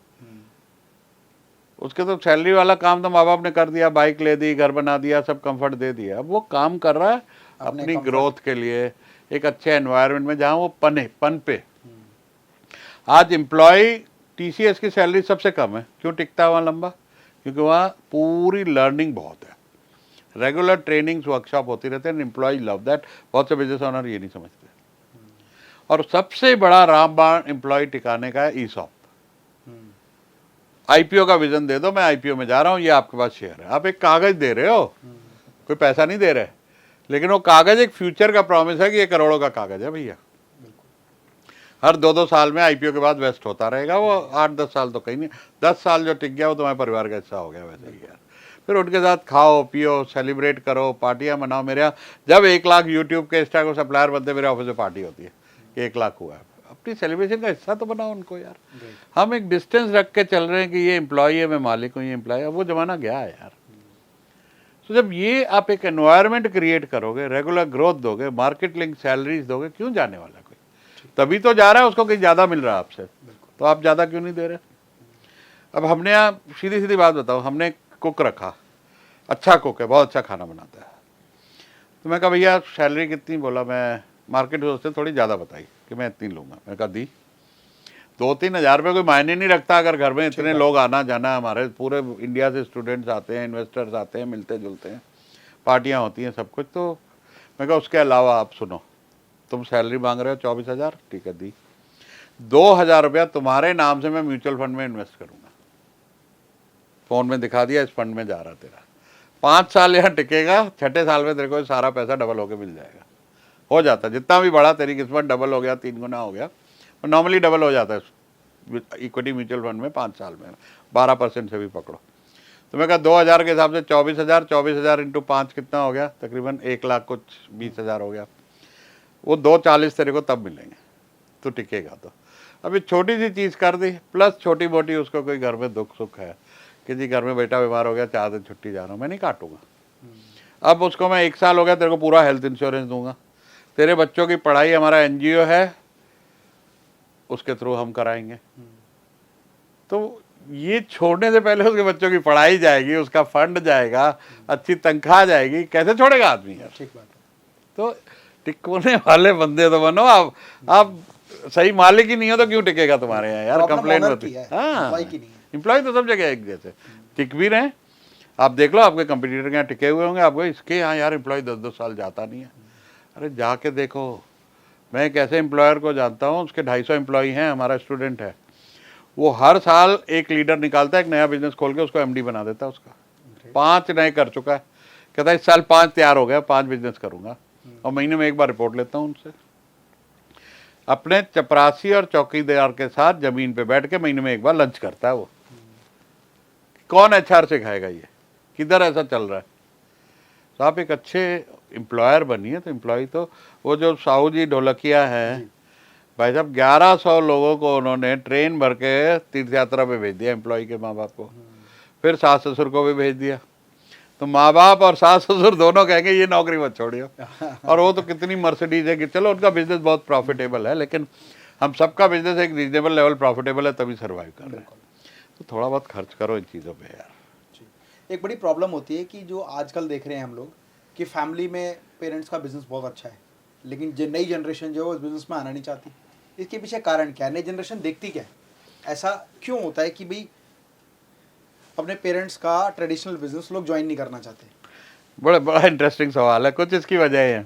उसके तो सैलरी वाला काम तो माँ बाप ने कर दिया, बाइक ले दी, घर बना दिया, सब कंफर्ट दे दिया। अब वो काम कर रहा है अपनी ग्रोथ के लिए, एक अच्छे एनवायरनमेंट में जहाँ वो पन पे। आज एम्प्लॉय टीसीएस की सैलरी सबसे कम है, क्यों टिकता है वहाँ लंबा? क्योंकि वहाँ पूरी लर्निंग बहुत है, रेगुलर ट्रेनिंग्स, वर्कशॉप होती रहते हैं, एम्प्लॉय लव दैट। बहुत से बिजनेस ओनर ये नहीं समझते। और सबसे बड़ा रामबाण एम्प्लॉय टिकाने का है ईसॉप। आईपीओ का विजन दे दो, मैं आईपीओ में जा रहा हूँ, ये आपके पास शेयर है, आप एक कागज दे रहे हो, कोई पैसा नहीं दे रहे, लेकिन वो कागज एक फ्यूचर का प्रॉमिस है कि ये करोड़ों का कागज है भैया। हर 2-2 साल में आईपीओ के बाद वेस्ट होता रहेगा वो, 8-10 साल तो कहीं नहीं, 10 साल जो टिक गया वो तुम्हारे परिवार का हिस्सा हो गया वैसे ही यार। फिर उनके साथ खाओ पियो, सेलिब्रेट करो, पार्टियां मनाओ। मेरे यहाँ जब 1 लाख यूट्यूब के इंस्टा को सप्लायर बनते, मेरे ऑफिस में पार्टी होती है कि 1 लाख हुआ है। अपनी सेलिब्रेशन का हिस्सा तो बनाओ उनको यार। हम एक डिस्टेंस रख के चल रहे हैं कि ये एम्प्लॉय है, मैं मालिक हूँ, ये एम्प्लॉय है। वो जमाना गया है यार। तो जब ये आप एक एनवायरनमेंट क्रिएट करोगे, रेगुलर ग्रोथ दोगे, मार्केट लिंक सैलरीज दोगे, क्यों जाने वाला कोई? तभी तो जा रहा है, उसको कहीं ज़्यादा मिल रहा है आपसे, तो आप ज़्यादा क्यों नहीं दे रहे? अब हमने यहाँ सीधी सीधी बात बताओ, हमने कुक रखा, अच्छा कुक है, बहुत अच्छा खाना बनाता है। तो मैं कहा भैया सैलरी कितनी? बोला मैं मार्केट से थोड़ी ज़्यादा बताई कि मैं इतनी लूँगा। मैंने कहा दी। 2-3 हज़ार रुपये कोई मायने नहीं रखता अगर घर में इतने लोग आना जाना, हमारे पूरे इंडिया से स्टूडेंट्स आते हैं, इन्वेस्टर्स आते हैं, मिलते जुलते हैं, पार्टियाँ होती हैं, सब कुछ। तो मैं कहा उसके अलावा आप सुनो, तुम सैलरी मांग रहे हो 24,000, ठीक है दी। 2,000 रुपया तुम्हारे नाम से मैं म्यूचुअल फंड में इन्वेस्ट करूँगा, फ़ोन में दिखा दिया, इस फंड में जा रहा तेरा, 5 साल यहाँ टिकेगा, 6ठे साल में तेरे को सारा पैसा डबल होके मिल जाएगा। हो जाता, जितना भी बढ़ा तेरी किस्मत, डबल हो गया, 3 गुना हो गया, और नॉर्मली डबल हो जाता है इक्विटी म्यूचुअल फंड में 5 साल में, 12% से भी पकड़ो। तो मैं कहा 2,000 के हिसाब से 24,000, 24,000 इंटू 5 कितना हो गया? तकरीबन 1,20,000 हो गया। वो 2,40 तेरे को तब मिलेंगे, तो टिकेगा। तो अभी छोटी सी चीज़ कर दी, प्लस छोटी मोटी उसको कोई घर में दुख सुख है कि जी घर में बेटा बीमार हो गया, 4 दिन छुट्टी जा रहा हूँ, मैं नहीं काटूंगा। अब उसको मैं 1 साल हो गया तेरे को पूरा हेल्थ इंश्योरेंस दूंगा, तेरे बच्चों की पढ़ाई हमारा एनजीओ है, उसके थ्रू हम कराएंगे। तो ये छोड़ने से पहले उसके बच्चों की पढ़ाई जाएगी, उसका फंड जाएगा, अच्छी तनख्वाह जाएगी, कैसे छोड़ेगा आदमी यार? ठीक बात है। तो टिकने वाले बंदे तो बनो आप सही मालिक ही नहीं हो तो क्यों टिकेगा तुम्हारे यहाँ यार? कंप्लेंट होती है। हाँ, एम्प्लॉय तो सब जगह एक जैसे टिक भी रहे। आप देख लो आपके कंपटीटर के यहाँ टिके हुए होंगे, आपको इसके यहाँ यार एम्प्लॉय 10-10 साल जाता नहीं है। अरे जाके देखो, मैं एक ऐसे एम्प्लॉयर को जानता हूँ, उसके 250 एम्प्लॉई हैं, हमारा स्टूडेंट है, वो हर साल एक लीडर निकालता है, एक नया बिजनेस खोल के उसको MD बना देता है उसका। 5 नए कर चुका है, कहता है इस साल 5 तैयार हो गया, 5 बिजनेस करूंगा, और महीने में एक बार रिपोर्ट लेता हूँ उनसे। अपने चपरासी और चौकीदार के साथ जमीन पे बैठ के महीने में एक बार लंच करता है वो। कौन HR सिखाएगा ये, किधर ऐसा चल रहा है? तो आप एक अच्छे एम्प्लॉयर बनिए। तो एम्प्लॉय तो वो जो साहू जी ढोलकिया है भाई साहब, 1100 लोगों को उन्होंने ट्रेन भर के तीर्थ यात्रा पे भेज दिया, एम्प्लॉय के माँ बाप को, फिर सास ससुर को भी भेज दिया। तो माँ बाप और सास ससुर दोनों कहेंगे ये नौकरी मत छोड़ियो। और वो तो कितनी मर्सिडीज है कि चलो उनका बिजनेस बहुत प्रॉफिटेबल है, लेकिन हम सबका बिजनेस एक रीजनेबल लेवल प्रॉफिटेबल है, तभी सर्वाइव कर रहे हैं। तो थोड़ा बहुत खर्च करो इन चीज़ों पे यार। एक बड़ी प्रॉब्लम होती है कि जो आजकल देख रहे हैं हम लोग कि फैमिली में पेरेंट्स का बिजनेस बहुत अच्छा है, लेकिन जो नई जनरेशन जो है उस बिजनेस में आना नहीं चाहती। इसके पीछे कारण क्या है? नई जनरेशन देखती क्या है? ऐसा क्यों होता है कि भाई अपने पेरेंट्स का ट्रेडिशनल बिजनेस लोग ज्वाइन नहीं करना चाहते? बड़ा इंटरेस्टिंग सवाल है। कुछ इसकी वजह है,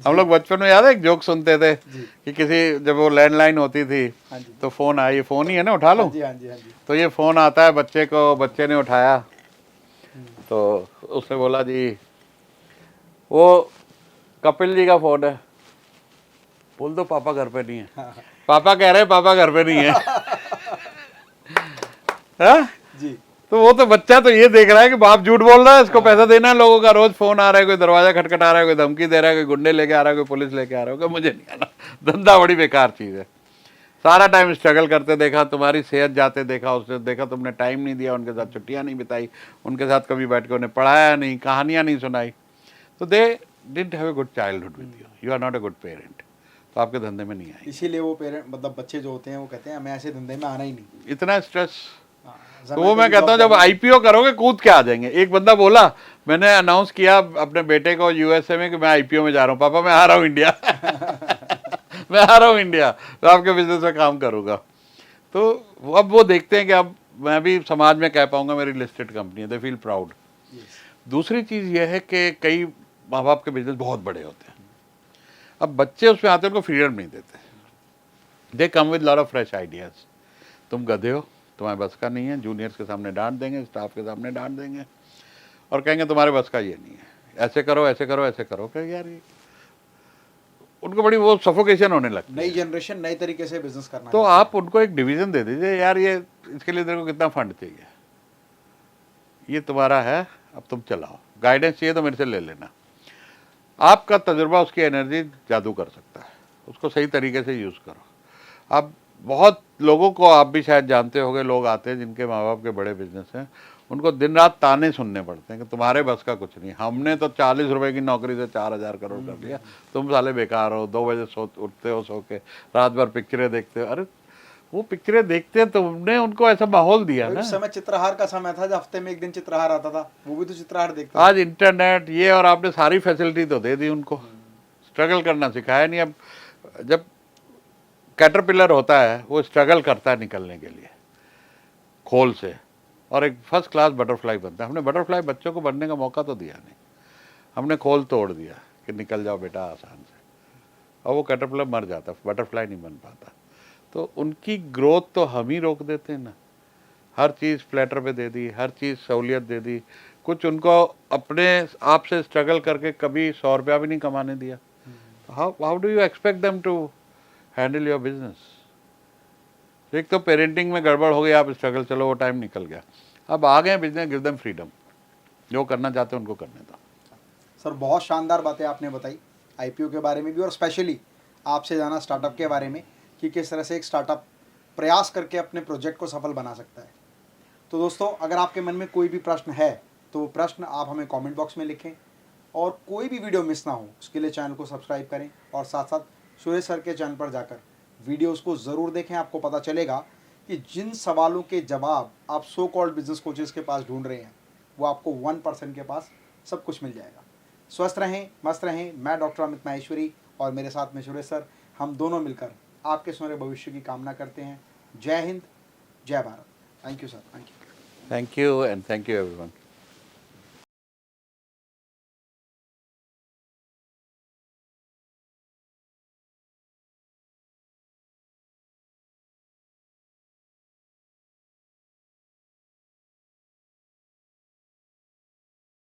हम लोग बचपन में याद है एक जोक सुनते थे कि किसी जब वो लैंडलाइन होती थी तो फ़ोन आया, ये फ़ोन ही है ना, उठा लो। हाँ जी। तो ये फ़ोन आता है बच्चे को, बच्चे ने उठाया तो उसने बोला जी वो कपिल जी का फ़ोन है। बोल दो पापा घर पे नहीं है। पापा कह रहे हैं पापा घर पे नहीं है। हाँ? जी। तो वो तो बच्चा तो ये देख रहा है कि बाप झूठ बोल रहा है, इसको पैसा देना है, लोगों का रोज फोन आ रहा है, कोई दरवाजा खटखटा रहा है, कोई धमकी दे रहा है, कोई गुंडे लेके आ रहा है, कोई पुलिस लेके आ रहा है, मुझे नहीं आना। धंधा बड़ी बेकार चीज़ है। सारा टाइम स्ट्रगल करते देखा, तुम्हारी सेहत जाते देखा, उसने देखा तुमने टाइम नहीं दिया, उनके साथ छुट्टियाँ नहीं बिताई, उनके साथ कभी बैठ के उन्हें पढ़ाया नहीं, कहानियाँ नहीं सुनाई, तो they didn't have a good childhood with you, you are not a good parent, तो आपके धंधे में नहीं आए। इसीलिए वो पेरेंट मतलब बच्चे जो होते हैं वो कहते हैं हमें ऐसे धंधे में आना ही नहीं। इतना स्ट्रेस। तो वो मैं कहता हूँ जब IPO करोगे कूद के आ जाएंगे। एक बंदा बोला, मैंने अनाउंस किया अपने बेटे को USA में कि मैं IPO में जा रहा हूँ, पापा मैं आ रहा हूँ इंडिया। मैं आ रहा हूँ इंडिया, तो आपके बिजनेस में काम करूँगा। तो अब वो देखते हैं कि अब मैं भी समाज में कह पाऊंगा मेरी लिस्टेड कंपनी है, दे फील प्राउड। दूसरी चीज़ ये है कि कई माँ बाप के बिजनेस बहुत बड़े होते हैं, अब बच्चे उसमें आते हैं, उनको फ्रीडम नहीं देते। They come with lot of fresh ideas. तुम गधे हो, तुम्हारे बस का नहीं है, जूनियर्स के सामने डांट देंगे, स्टाफ के सामने डांट देंगे और कहेंगे तुम्हारे बस का ये नहीं है, ऐसे करो ऐसे करो ऐसे करो। क्या यार, ये उनको बड़ी वो सफोकेशन होने लगती है। नई जनरेशन नए तरीके से बिजनेस करना, तो आप उनको एक डिवीज़न दे दीजिए, यार ये इसके लिए तेरे को कितना फंड चाहिए, ये तुम्हारा है, अब तुम चलाओ, गाइडेंस चाहिए तो मेरे से ले लेना। आपका तजुर्बा उसकी एनर्जी जादू कर सकता है, उसको सही तरीके से यूज़ करो। आप बहुत लोगों को, आप भी शायद जानते होंगे, लोग आते हैं जिनके माँ बाप के बड़े बिजनेस हैं, उनको दिन रात ताने सुनने पड़ते हैं कि तुम्हारे बस का कुछ नहीं, हमने तो 40 रुपए की नौकरी से 4000 करोड़ कर दिया, तुम साले बेकार हो, 2 बजे उठते हो, सो के रात भर पिक्चरें देखते हो। अरे वो पिक्चरें देखते हैं, तुमने उनको ऐसा माहौल दिया ना। उस समय चित्रहार का समय था, जब हफ्ते में एक दिन चित्रहार आता था, वो भी तो चित्रहार देखते थे। आज इंटरनेट ये, और आपने सारी फैसिलिटी तो दे दी उनको, स्ट्रगल करना सिखाया नहीं। अब जब कैटरपिलर होता है वो स्ट्रगल करता है निकलने के लिए खोल से, और एक फर्स्ट क्लास बटरफ्लाई बनता है। हमने बटरफ्लाई बच्चों को बनने का मौका तो दिया नहीं, हमने खोल तोड़ दिया कि निकल जाओ बेटा आसान से, और वो कैटरपिलर मर जाता, बटरफ्लाई नहीं बन पाता। तो उनकी ग्रोथ तो हम ही रोक देते हैं ना। हर चीज़ प्लेटर पे दे दी, हर चीज़ सहूलियत दे दी, कुछ उनको अपने आप से स्ट्रगल करके कभी 100 रुपया भी नहीं कमाने दिया। How do you expect them to handle your business? एक तो पेरेंटिंग में गड़बड़ हो गई, आप स्ट्रगल, चलो वो टाइम निकल गया, अब आ गए बिजनेस, गिव देम फ्रीडम, जो करना चाहते हैं उनको करने दो। सर बहुत शानदार बातें आपने बताई IPO के बारे में भी, और स्पेशली आपसे जाना स्टार्टअप के बारे में कि किस तरह से एक स्टार्टअप प्रयास करके अपने प्रोजेक्ट को सफल बना सकता है। तो दोस्तों, अगर आपके मन में कोई भी प्रश्न है तो वो प्रश्न आप हमें कमेंट बॉक्स में लिखें, और कोई भी वीडियो मिस ना हो उसके लिए चैनल को सब्सक्राइब करें, और साथ साथ सुरेश सर के चैनल पर जाकर वीडियोस को ज़रूर देखें। आपको पता चलेगा कि जिन सवालों के जवाब आप सो कॉल्ड बिजनेस कोचेस के पास ढूंढ रहे हैं, वो आपको 1% के पास सब कुछ मिल जाएगा। स्वस्थ रहें, मस्त रहें। मैं डॉक्टर अमित माहेश्वरी और मेरे साथ में सुरेश सर, हम दोनों मिलकर आपके सुनहरे भविष्य की कामना करते हैं। जय हिंद, जय Bharat. Thank you sir, thank you. Thank you and thank you everyone.